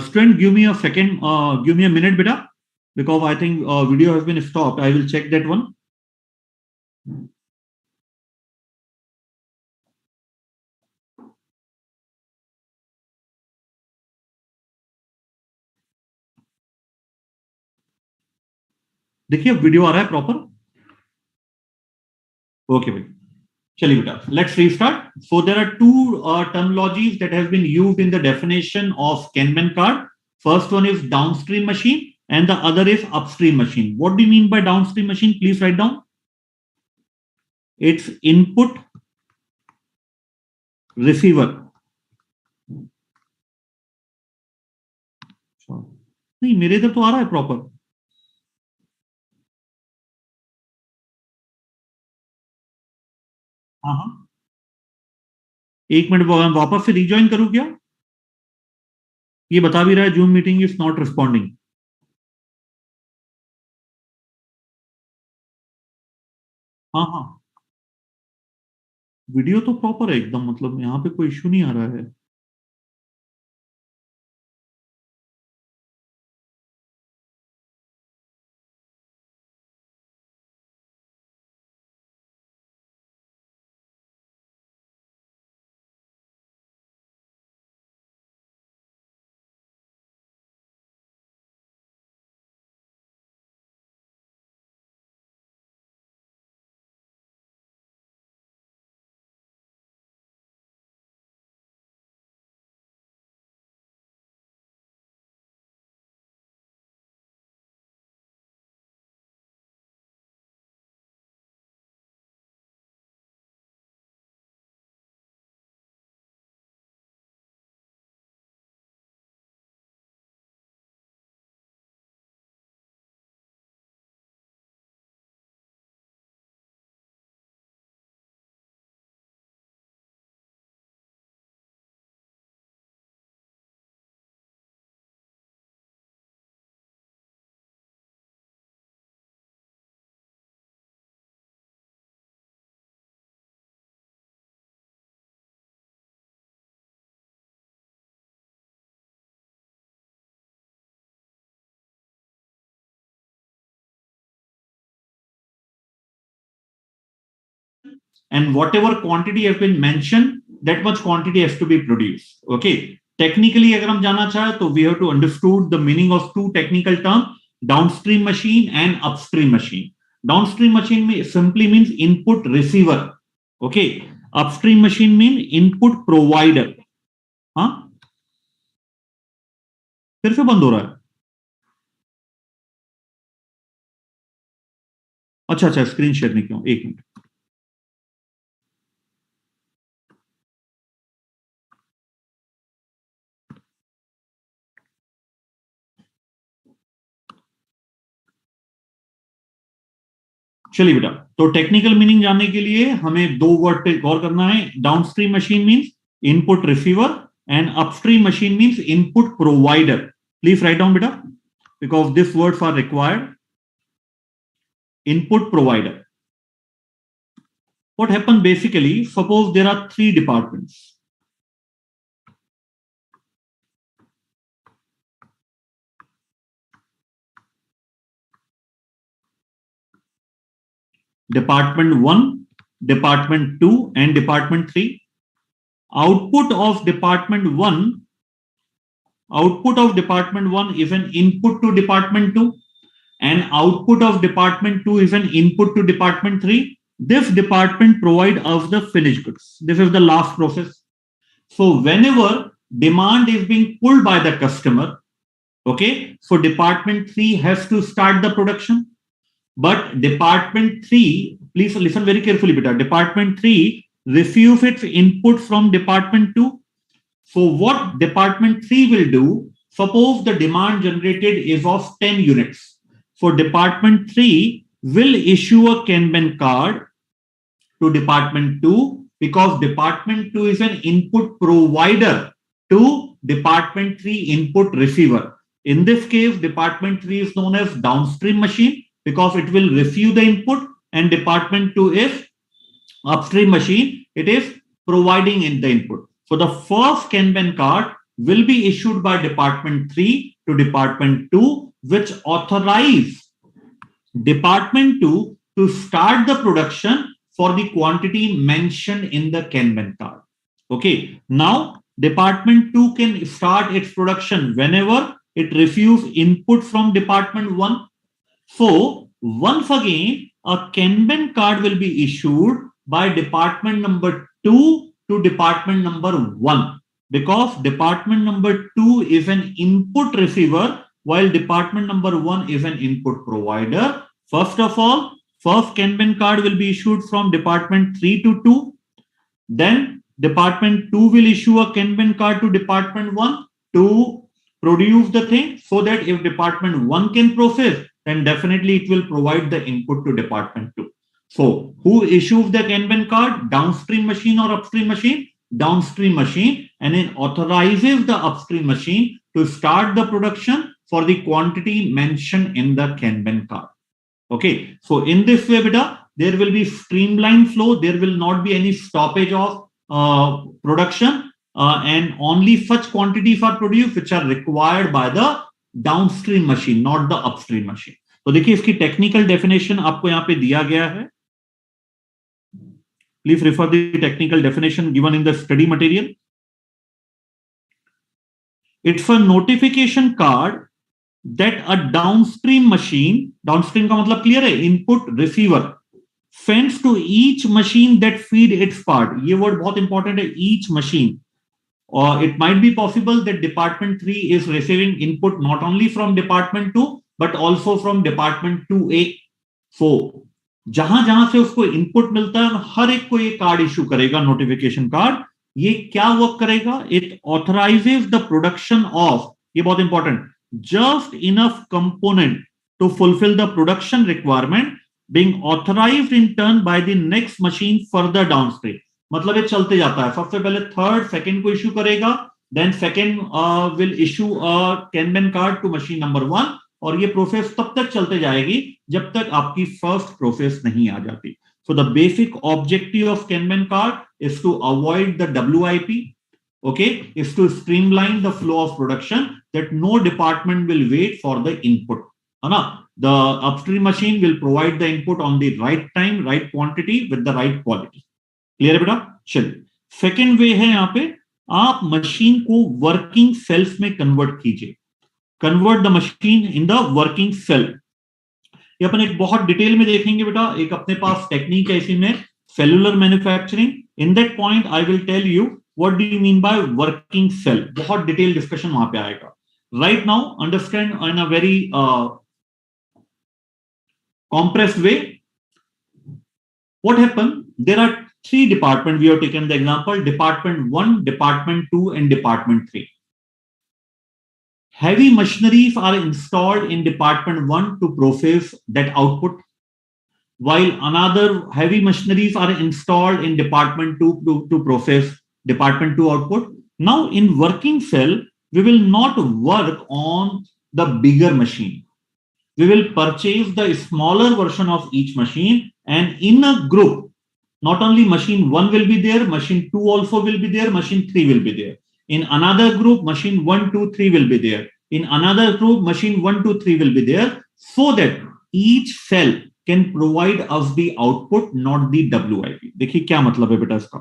Student, give me a second, give me a minute, beta, because I think video has been stopped. I will check that one. देखिए वीडियो आ रहा है प्रॉपर. ओके भाई, चलिए बेटा, let's restart. So there are two terminologies that have been used in the definition of Kanban card. First one is downstream machine and the other is upstream machine. What do you mean by downstream machine? Please write down. It's input receiver. नहीं, मेरे इधर तो आ रहा है proper. हाँ हाँ, एक minute वापस से रिज्वाइन करूं क्या? ये बता भी रहा है zoom meeting is not responding. हाँ हाँ, वीडियो तो प्रॉपर है एकदम, मतलब यहाँ पे कोई इश्यू नहीं आ रहा है. And whatever quantity has been mentioned, that much quantity has to be produced. Okay, technically अगर हम जाना चाहे तो we have to understood the meaning of two technical terms, downstream machine and upstream machine. Downstream machine simply means input receiver. Okay, upstream machine mean input provider. हाँ, फिर से बंद हो रहा है. अच्छा अच्छा, स्क्रीन शेयर नहीं किया, एक मिनट. चलिए बेटा, तो टेक्निकल मीनिंग जानने के लिए हमें दो वर्ड पे गौर करना है. Downstream machine means input receiver and upstream machine means input provider. Please write down बेटा, because this words are required. Input provider. What happened basically, suppose there are three departments. department 1, department 2, and department 3. Output of department 1 is an input to department 2, and output of department 2 is an input to department 3. This department provide us the finished goods. This is the last process. So whenever demand is being pulled by the customer, okay, so department 3 has to start the production. But department 3, please listen very carefully, beta. Department 3 receives its input from department 2. So what department 3 will do, suppose the demand generated is of 10 units. So department 3 will issue a Kanban card to department 2 because department 2 is an input provider to department 3 input receiver. In this case, department 3 is known as downstream machine because it will receive the input, and department 2 is upstream machine. It is providing in the input. So the first Kanban card will be issued by department 3 to department 2, which authorize department 2 to start the production for the quantity mentioned in the Kanban card. Okay, now department 2 can start its production whenever it receives input from department 1. So once again, a Kanban card will be issued by department number 2 to department number 1 because department number 2 is an input receiver while department number 1 is an input provider. First of all, first Kanban card will be issued from department 3 to 2. Then department 2 will issue a Kanban card to department 1 to produce the thing, so that if department 1 can process, then definitely it will provide the input to department 2. So who issues the Kanban card? Downstream machine or upstream machine? Downstream machine, and it authorizes the upstream machine to start the production for the quantity mentioned in the Kanban card. Okay, so in this way, beta, there will be streamlined flow. There will not be any stoppage of production, and only such quantities are produced which are required by the downstream machine, not the upstream machine. तो देखिए इसकी technical definition आपको यहाँ पे दिया गया है. Please refer the technical definition given in the study material. It's a notification card that a downstream machine, downstream का मतलब clear है, input receiver, sends to each machine that feed its part. ये word बहुत important है, each machine. Or it might be possible that department 3 is receiving input not only from department 2 but also from department 2A. So जहां जहां से उसको input मिलता है हर एक को ये कार्ड इशू करेगा, नोटिफिकेशन कार्ड. ये क्या वर्क करेगा? It authorises the production of, ये बहुत important, just enough component to fulfil the production requirement being authorised in turn by the next machine further downstream. मतलब ये चलते जाता है. सबसे पहले थर्ड सेकंड को इशू करेगा, then second will issue a kanban card to machine number 1, और ये प्रोसेस तब तक चलते जाएगी जब तक आपकी फर्स्ट प्रोसेस नहीं आ जाती. So the basic objective of kanban card is to avoid the WIP, okay, is to streamline the flow of production, that no department will wait for the input. The upstream machine will provide the input on the right time, right quantity with the right quality. Clear है बेटा? चलिए, second way है, यहाँ पे आप machine को working cells में convert कीजिए. Convert the machine in the working cell. ये अपन एक बहुत डिटेल में देखेंगे बेटा. एक अपने पास टेक्निक है इसी में, cellular manufacturing. In that point I will tell you what do you mean by working cell. बहुत डिटेल डिस्कशन वहां पे आएगा. Right now understand in a very compressed way what happened. There are 3 departments. We have taken the example department 1, department 2, and department 3. Heavy machineries are installed in department 1 to process that output, while another heavy machineries are installed in department 2 to process department 2 output. Now in working cell, we will not work on the bigger machine. We will purchase the smaller version of each machine, and in a group, not only machine 1 will be there, machine 2 also will be there, machine 3 will be there. In another group, machine 1, 2, 3 will be there. In another group, machine 1, 2, 3 will be there, so that each cell can provide us the output, not the WIP. देखिए क्या मतलब है बेटा इसका,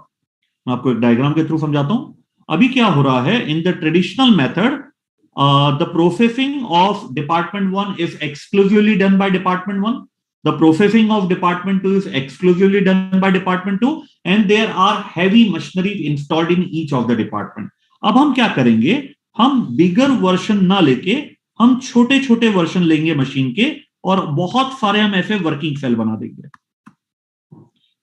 मैं आपको एक diagram के थ्रू समझाता हूं. अभी क्या हो रहा है, in the traditional method the processing of department 1 is exclusively done by department 1. The processing of department 2 is exclusively done by department 2, and there are heavy machinery installed in each of the department. अब हम क्या करेंगे, हम बिगर version ना लेके हम छोटे छोटे वर्जन लेंगे मशीन के, और बहुत सारे हम ऐसे वर्किंग सेल बना देंगे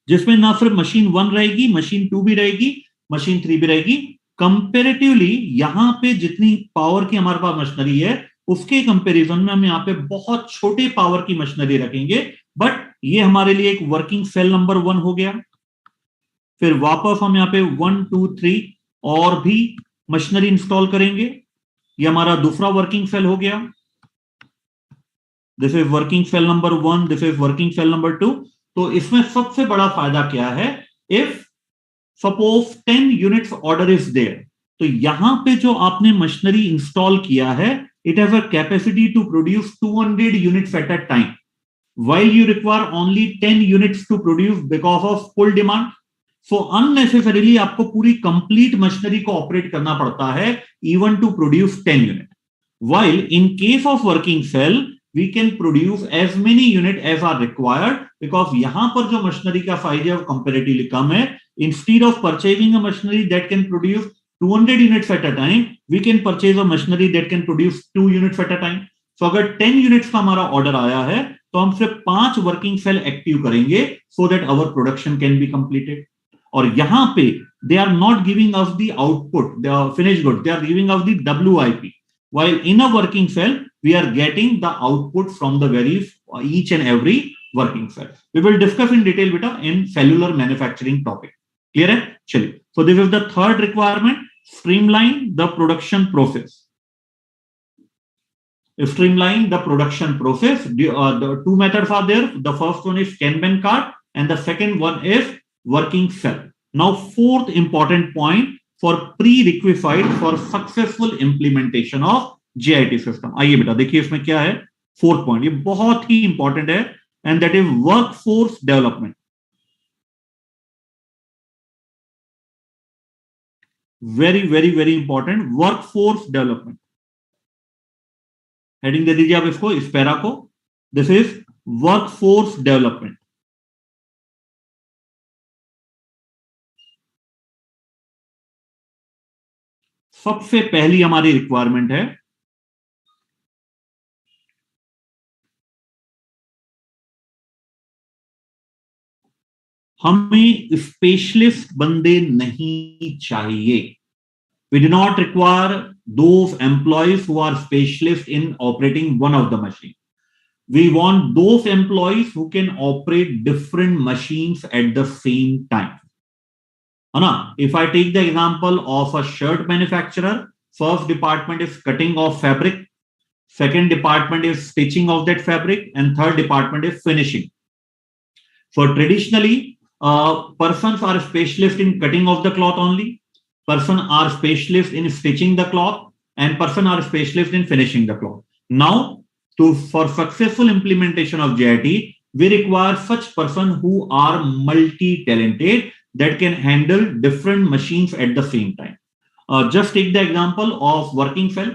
जिसमें ना सिर्फ मशीन 1 रहेगी, मशीन 2 भी रहेगी, मशीन 3 भी रहेगी. कंपेरेटिवली यहां पे जितनी पावर की हमारे पास मशीनरी है उसके कंपैरिजन में हम यहाँ पे बहुत छोटे पावर की मशीनरी रखेंगे. बट ये हमारे लिए एक वर्किंग सेल नंबर 1 हो गया. फिर वापस हम यहाँ पे 1 2 3 और भी मशीनरी इंस्टॉल करेंगे. ये हमारा दूसरा वर्किंग सेल हो गया. This is working cell number 1, this is working cell number 2. तो इसमें सबसे बड़ा फायदा क्या है, if suppose 10 units order is there, तो यहां पे जो आपने मशीनरी इंस्टॉल किया है, it has a capacity to produce 200 units at a time, while you require only 10 units to produce because of full demand. So unnecessarily आपको पूरी complete machinery को ऑपरेट करना पड़ता है even to produce 10 unit. While in case of working cell we can produce as many unit as are required, because यहां पर जो machinery का साइज है वो कंपैरेटिवली कम है. Instead of purchasing a machinery that can produce 200 units at a time, we can purchase a machinery that can produce 2 units at a time. So अगर 10 units का हमारा ऑर्डर आया है तो हम सिर्फ 5 वर्किंग सेल एक्टिव करेंगे so that our production can be completed. और यहां पे they are not giving us the output, the finished good, they are giving us the WIP. While in a working cell we are getting the output from the very each and every working cell. We will discuss in detail beta in cellular manufacturing topic. Clear है? चलिए. So this is the third requirement, streamline the production process. Streamline the production process. The two methods are there. The first one is Kanban card and the second one is working cell. Now fourth important point for prerequisite for successful implementation of JIT system. आइए बेटा देखिए इसमें क्या है. Fourth point, ये बहुत ही important है, and that is workforce development. Very very very important, workforce development. Heading दे दीजिए आप इसको, इस पैरा को. This is workforce development. सबसे पहली हमारी रिक्वायरमेंट है हमें स्पेशलिस्ट बंदे नहीं चाहिए. We do not require those employees who are specialists in operating one of the machines. We want those employees who can operate different machines at the same time. Anna, if I take the example of a shirt manufacturer, first department is cutting of fabric, second department is stitching of that fabric, and third department is finishing. So traditionally, persons are specialists in cutting of the cloth only, person are specialists in stitching the cloth, and person are specialists in finishing the cloth. Now, for successful implementation of JIT, we require such person who are multi-talented that can handle different machines at the same time. Just take the example of working cell.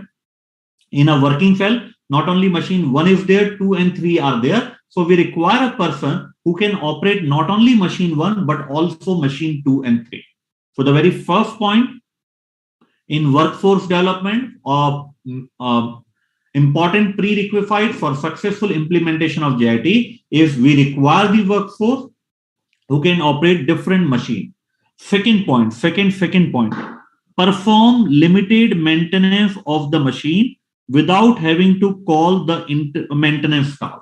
In a working cell, not only machine 1 is there, 2 and 3 are there. So we require a person who can operate not only machine 1 but also machine 2 and 3. So the very first point in workforce development of important prerequisite for successful implementation of JIT is we require the workforce who can operate different machines. Second point, perform limited maintenance of the machine without having to call the maintenance staff.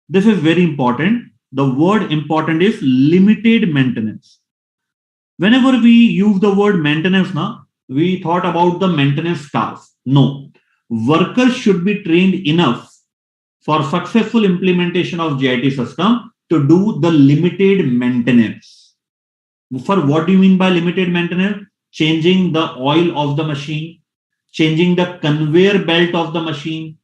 This is very important. The word important is limited maintenance. Whenever we use the word maintenance, we thought about the maintenance staff. No, workers should be trained enough for successful implementation of JIT system to do the limited maintenance. For what do you mean by limited maintenance? Changing the oil of the machine, changing the conveyor belt of the machine,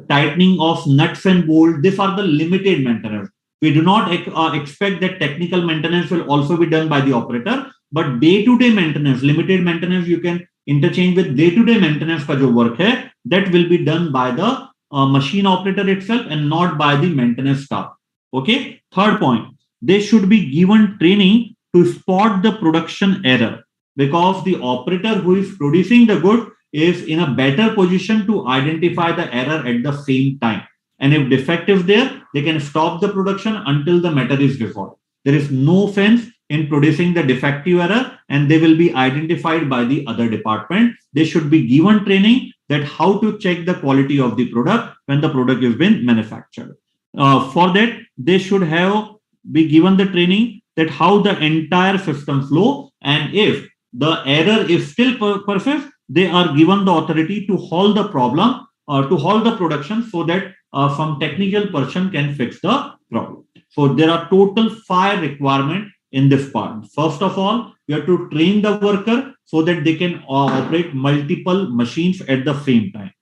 tightening of nuts and bolts. These are the limited maintenance. We do not expect that technical maintenance will also be done by the operator, but day-to-day maintenance, limited maintenance, you can interchange with day-to-day maintenance का जो work है, that will be done by the machine operator itself and not by the maintenance staff. Okay. Third point, they should be given training to spot the production error, because the operator who is producing the good is in a better position to identify the error at the same time. And if defect is there, they can stop the production until the matter is resolved. There is no offense in producing the defective error, and they will be identified by the other department. They should be given training that how to check the quality of the product when the product has been manufactured. For that, they should have be given the training that how the entire system flow, and if the error is still persist, they are given the authority to halt the problem or to halt the production so that some technical person can fix the problem. So there are total 5 requirements in this part. First of all, you have to train the worker so that they can operate multiple machines at the same time.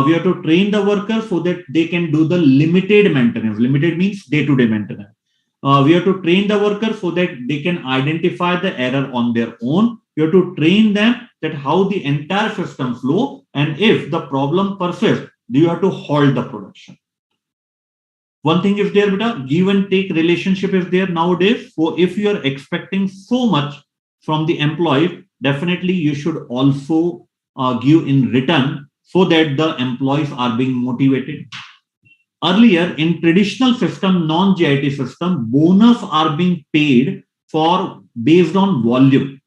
We have to train the worker so that they can do the limited maintenance. Limited means day-to-day maintenance. We have to train the worker so that they can identify the error on their own. You have to train them that how the entire system flow, and if the problem persists, you have to halt the production. One thing is there, beta, give and take relationship is there nowadays. So if you are expecting so much from the employee, definitely you should also give in return so that the employees are being motivated. Earlier, in traditional system, non-JIT system, bonus are being paid for based on volume.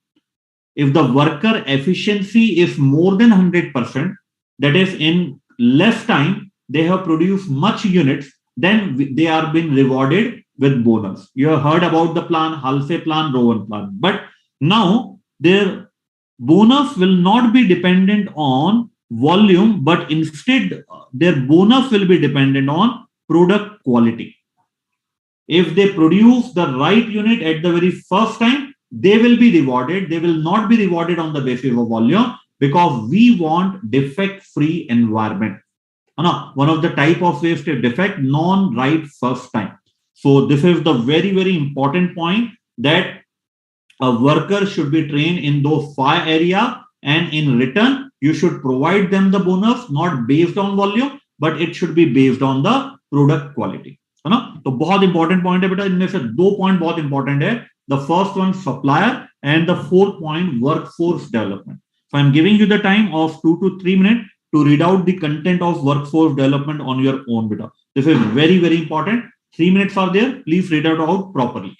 If the worker efficiency is more than 100%, that is in less time, they have produced much units, then they are being rewarded with bonus. You have heard about the plan, Halse plan, Rowan plan. But now their bonus will not be dependent on volume, but instead their bonus will be dependent on product quality. If they produce the right unit at the very first time, they will be rewarded. They will not be rewarded on the basis of volume, because we want defect-free environment. One of the type of waste defect, non-right first time. So this is the very, very important point, that a worker should be trained in those 5 areas, and in return, you should provide them the bonus, not based on volume, but it should be based on the product quality. है ना? तो बहुत important point है बेटा, इनमें से 2 point बहुत important है. The first one, supplier, and the 4th point, workforce development. So I'm giving you the time of 2 to 3 minutes to read out the content of workforce development on your own, beta. This is very, very important. 3 minutes are there. Please read it out properly.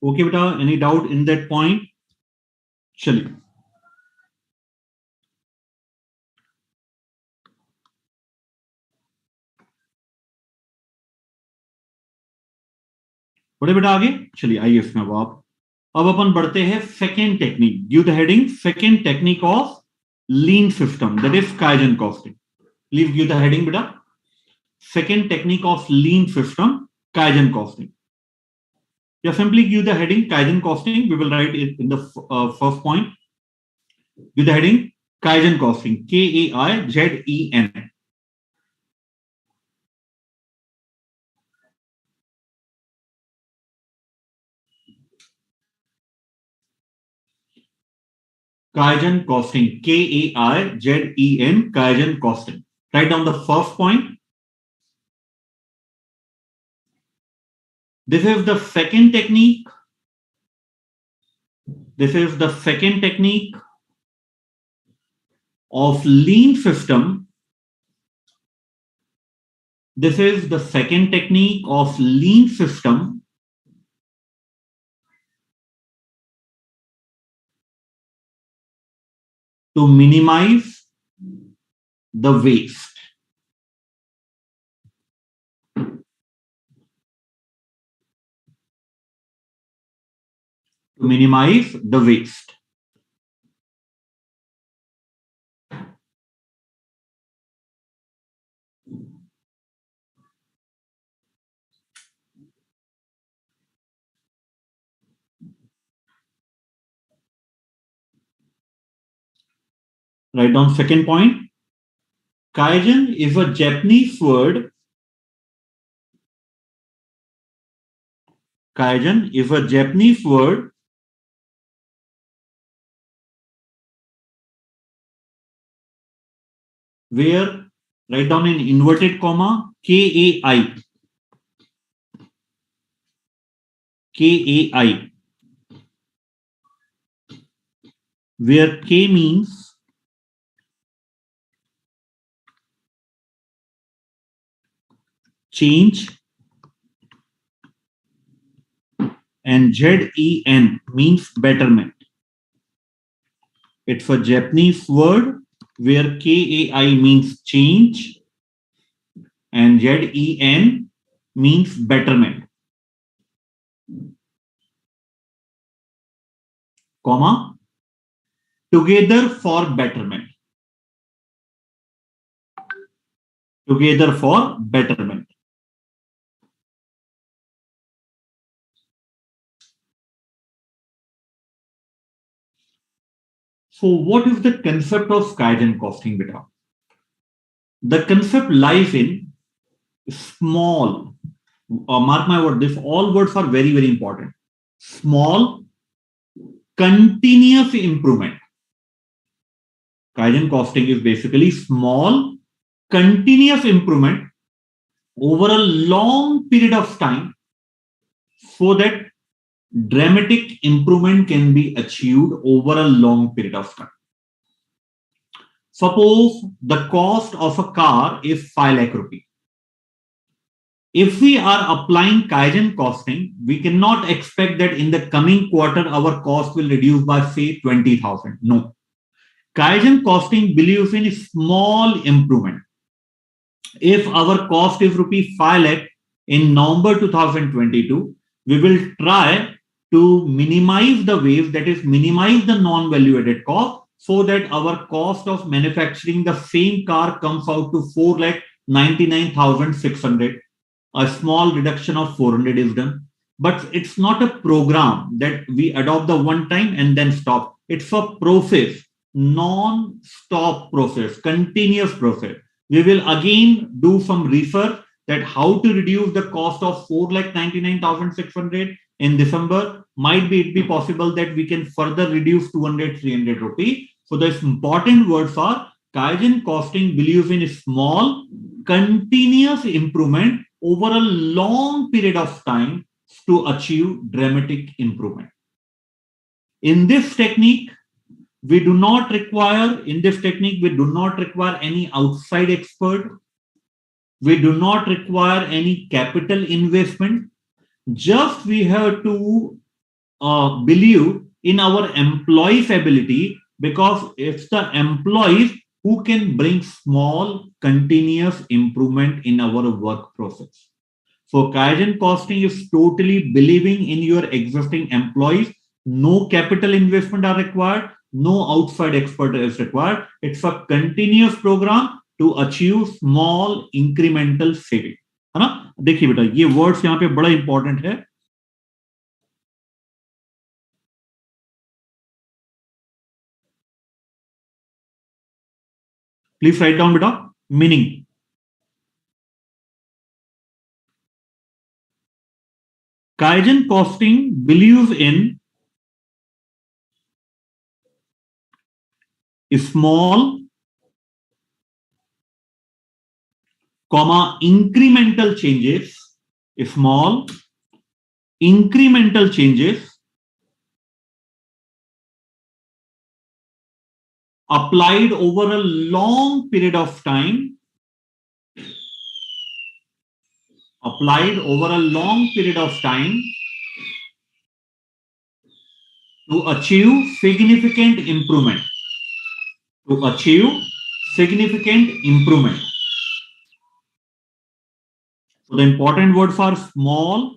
Okay beta, any doubt in that point? चलिए, बड़े बेटा आगे चलिए, आइए इसमें अब अपन बढ़ते हैं second technique, give the heading second technique of lean system, that is kaizen costing. Please give the heading बेटा, second technique of lean system, Kaizen costing. Yeah, simply give the heading Kaizen costing. We will write it in the first point. Give the heading Kaizen costing, Kaizen. Kaizen costing, Kaizen, Kaizen costing. Write down the first point. This is the second technique. This is the second technique of lean system. This is the second technique of lean system to minimize the waste. To minimize the waste. Write down second point. Kaizen is a Japanese word. Kaizen is a Japanese word where, write down in inverted comma, Kai. Kai. Where K means change and ZEN means betterment. It's a Japanese word where KAI means change and ZEN means betterment. Comma, together for betterment. Together for betterment. So what is the concept of Kaizen costing, beta? The concept lies in small, mark my word, this all words are very, very important. Small, continuous improvement. Kaizen costing is basically small, continuous improvement over a long period of time so that dramatic improvement can be achieved over a long period of time. Suppose the cost of a car is 5 lakh rupees. If we are applying Kaizen costing, we cannot expect that in the coming quarter our cost will reduce by say 20,000. No. Kaizen costing believes in small improvement. If our cost is rupee 5 lakh in November 2022, we will try to minimize the waste, that is minimize the non-value added cost, so that our cost of manufacturing the same car comes out to 4,99,600. A small reduction of 400 is done. But it's not a program that we adopt the one time and then stop. It's a process, non-stop process, continuous process. We will again do some research that how to reduce the cost of 4,99,600 in December. Might be it be possible that we can further reduce 200, 300 rupees. So the important words are Kaizen costing believes in small, continuous improvement over a long period of time to achieve dramatic improvement. In this technique, we do not require any outside expert. We do not require any capital investment. Just we have to believe in our employees' ability, because it's the employees who can bring small continuous improvement in our work process. So Kaizen costing is totally believing in your existing employees. No capital investment are required. No outside expert is required. It's a continuous program to achieve small incremental saving. है ना? देखिए बेटा, ये words यहाँ पे बड़ा important है. Please write down beta. Meaning. Kaizen costing believes in small, incremental changes. Small incremental changes applied over a long period of time. Applied over a long period of time to achieve significant improvement. To achieve significant improvement. So the important words are small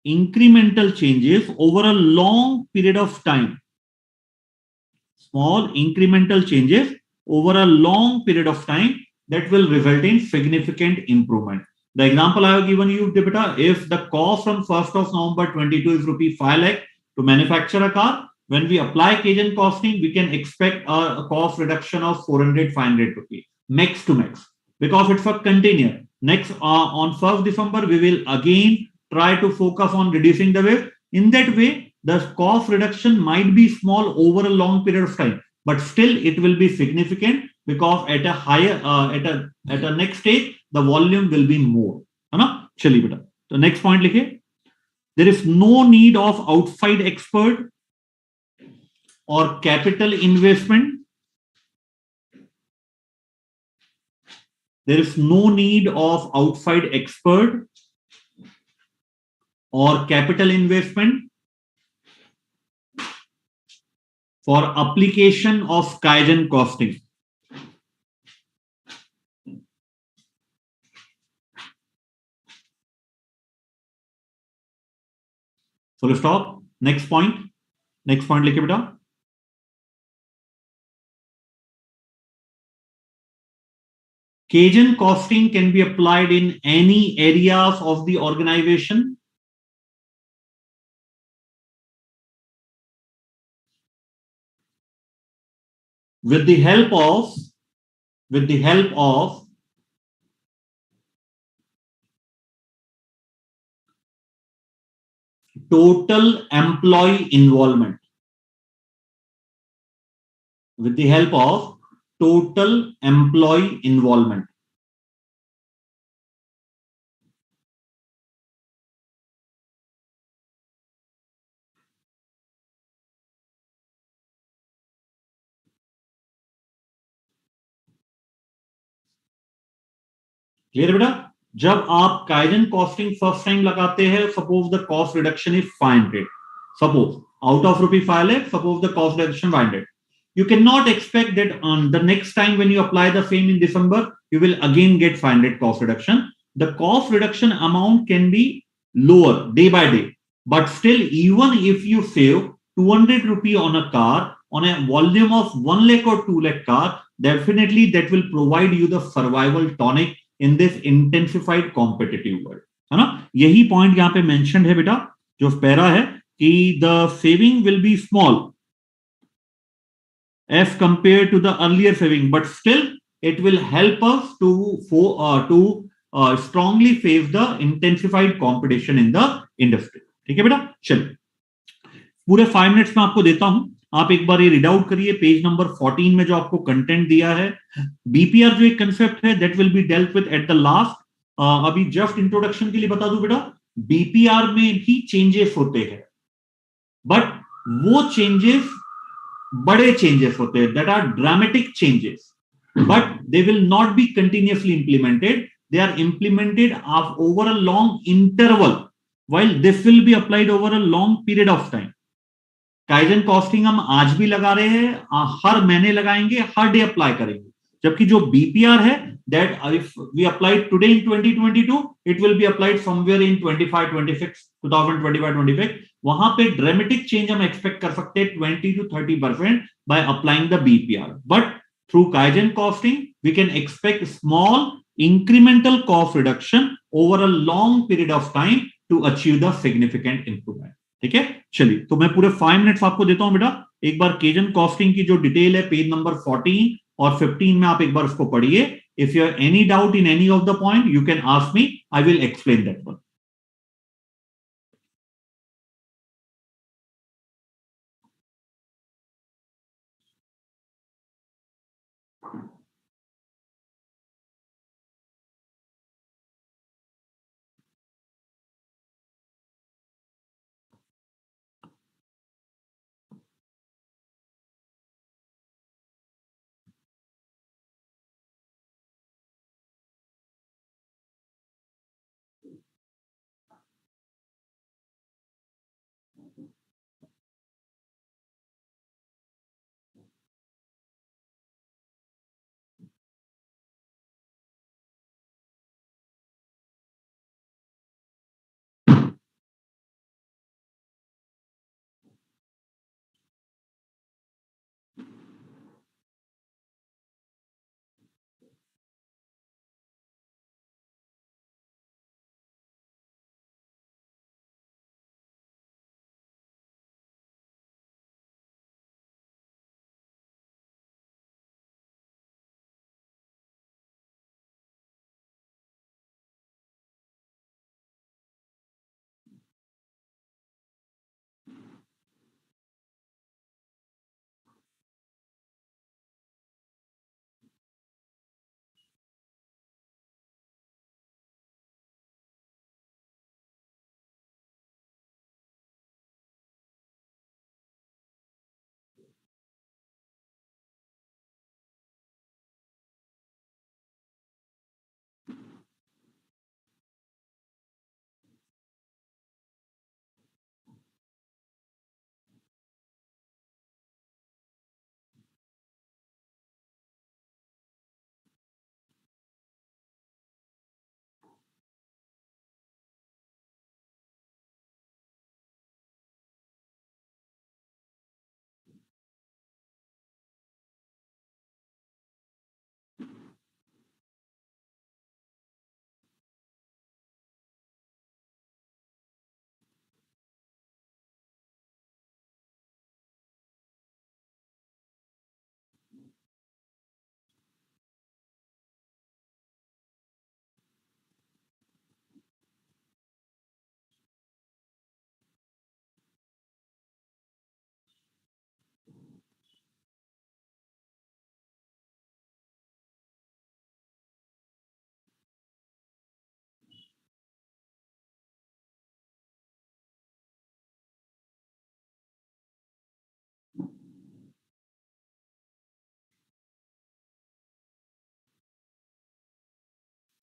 incremental changes over a long period of time. Small incremental changes over a long period of time that will result in significant improvement. The example I have given you, beta, if the cost on 1st of November 22 is rupee 5 lakh to manufacture a car, when we apply Kaizen costing, we can expect a cost reduction of 400-500 rupees, max to max, because it's a continuous. Next, on 1st December, we will again try to focus on reducing the waste. In that way, the cost reduction might be small over a long period of time, but still it will be significant, because at a higher, at a next stage, the volume will be more. है ना? चलिए बेटा, तो next point लिखे. There is no need of outside expert or capital investment. There is no need of outside expert or capital investment for application of Kaizen costing. So let's stop. Next point. Next point लिखे बेटा. Kaizen costing can be applied in any areas of the organization. With the help of total employee involvement. With the help of total employee involvement. Clear बेटा? जब आप kaizen costing first time लगाते हैं, suppose the cost reduction is 500, suppose out of rupee 5 lakh, suppose the cost reduction 500. You cannot expect that on the next time when you apply the same in December, you will again get 500 cost reduction. The cost reduction amount can be lower day by day, but still, even if you save 200 rupee on a car, on a volume of 1 lakh or 2 lakh car, definitely that will provide you the survival tonic in this intensified competitive world. है ना? यही point यहाँ पे mentioned है बेटा, जो para है, कि the saving will be small as compared to the earlier saving, but still it will help us to strongly face the intensified competition in the industry. ठीक है बेटा? चलिए, पूरे 5 मिनट्स में आपको देता हूं, आप एक बार ये रीड आउट करिए. पेज नंबर 14 में जो आपको कंटेंट दिया है, बीपीआर जो एक कंसेप्ट है, that will be dealt with at the last. अभी जस्ट इंट्रोडक्शन के लिए बता दूं बेटा, बीपीआर में भी चेंजेस होते हैं, बट वो चेंजेस बड़े चेंजेस होते हैं, that are dramatic changes, but they will not be continuously implemented. They are implemented over a long interval, while this will be applied over a long period of time. Kaizen costing हम आज भी लगा रहे हैं, हर महीने लगाएंगे, हर day apply करेंगे। जबकि जो बीपीआर है, that if we applied today in 2022, it will be applied somewhere in 2025-26 वहां पे ड्रामेटिक चेंज हम एक्सपेक्ट कर सकते हैं 20 to 30% by applying the BPR. But through kaizen costing we can expect small incremental cost reduction over a long period of time to achieve the significant improvement। ठीक है, चलिए तो मैं पूरे 5 मिनट्स आपको देता हूं बेटा। एक बार केजन कॉस्टिंग की जो डिटेल है पेज नंबर 14 और 15 में आप एक बार उसको पढ़िए। If you have any doubt in any of the point you can ask me, I will explain that one.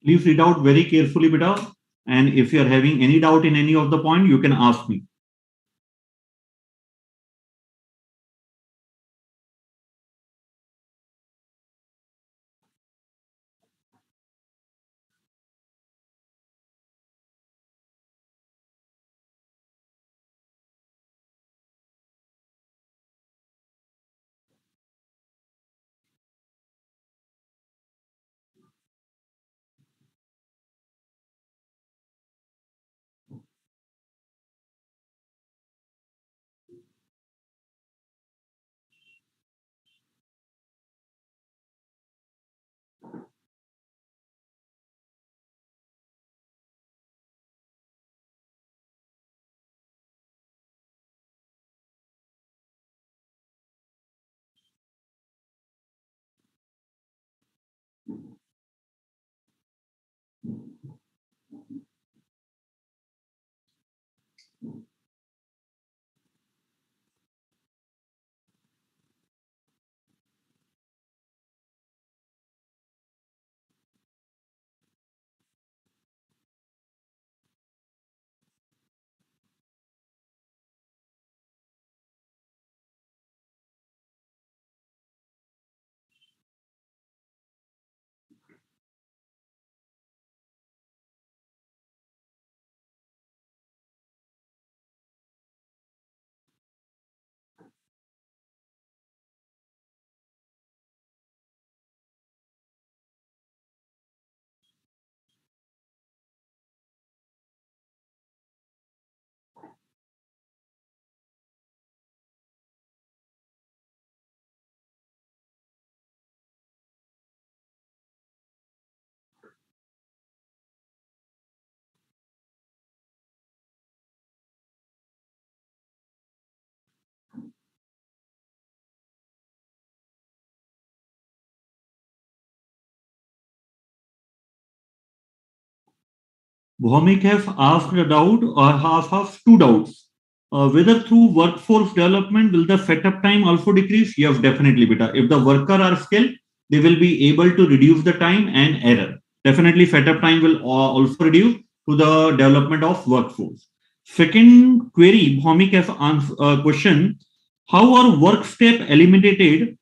Please read out very carefully beta, and if you are having any doubt in any of the point you can ask me। Bhomik have asked a doubt or have two doubts. Whether through workforce development will the setup time also decrease? Yes, definitely, beta. If the worker are skilled, they will be able to reduce the time and error. Definitely, setup time will also reduce to the development of workforce. Second query, Bhomik has answered question: how are work step eliminated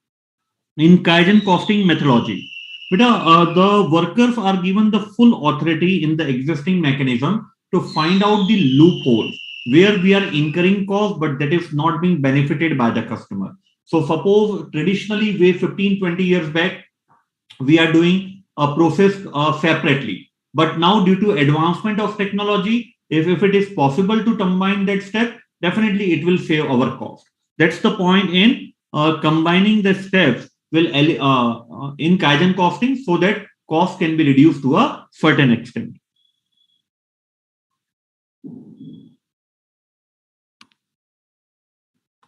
in Kaizen costing methodology? The workers are given the full authority in the existing mechanism to find out the loopholes where we are incurring cost, but that is not being benefited by the customer. So suppose traditionally, way 15, 20 years back, we are doing a process separately. But now, due to advancement of technology, if it is possible to combine that step, definitely it will save our cost. That's the point in combining the steps will in Kaizen costing so that cost can be reduced to a certain extent.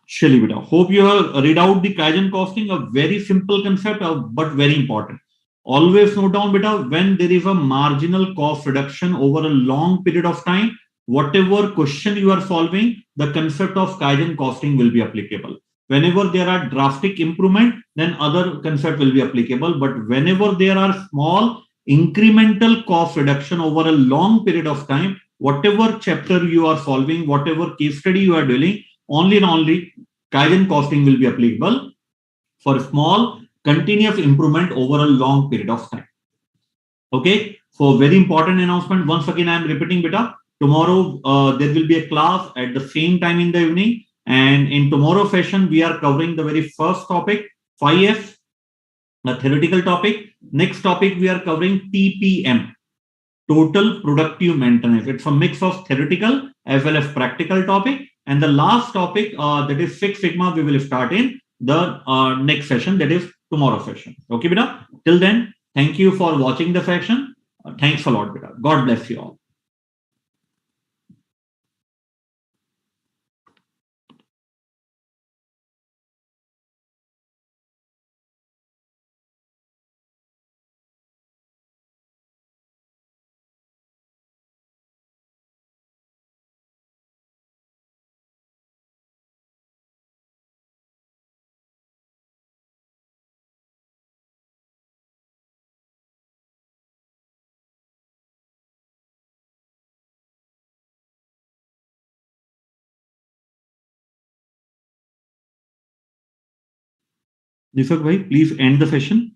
Shalibita. Hope you have read out the Kaizen costing, a very simple concept, but very important. Always note down, beta, when there is a marginal cost reduction over a long period of time, whatever question you are solving, the concept of Kaizen costing will be applicable. Whenever there are drastic improvement, then other concept will be applicable. But whenever there are small incremental cost reduction over a long period of time, whatever chapter you are solving, whatever case study you are doing, only and only Kaizen costing will be applicable for small continuous improvement over a long period of time. Okay, so very important announcement. Once again, I am repeating, beta. Tomorrow there will be a class at the same time in the evening, and in tomorrow session we are covering the very first topic, 5S, the theoretical topic. Next topic we are covering TPM, total productive maintenance. It's a mix of theoretical as well as practical topic. And the last topic, that is Six Sigma, we will start in the next session, that is tomorrow session. Okay, beta. Till then, thank you for watching the session. Thanks a lot, beta. God bless you all. Deepak bhai, please end the session.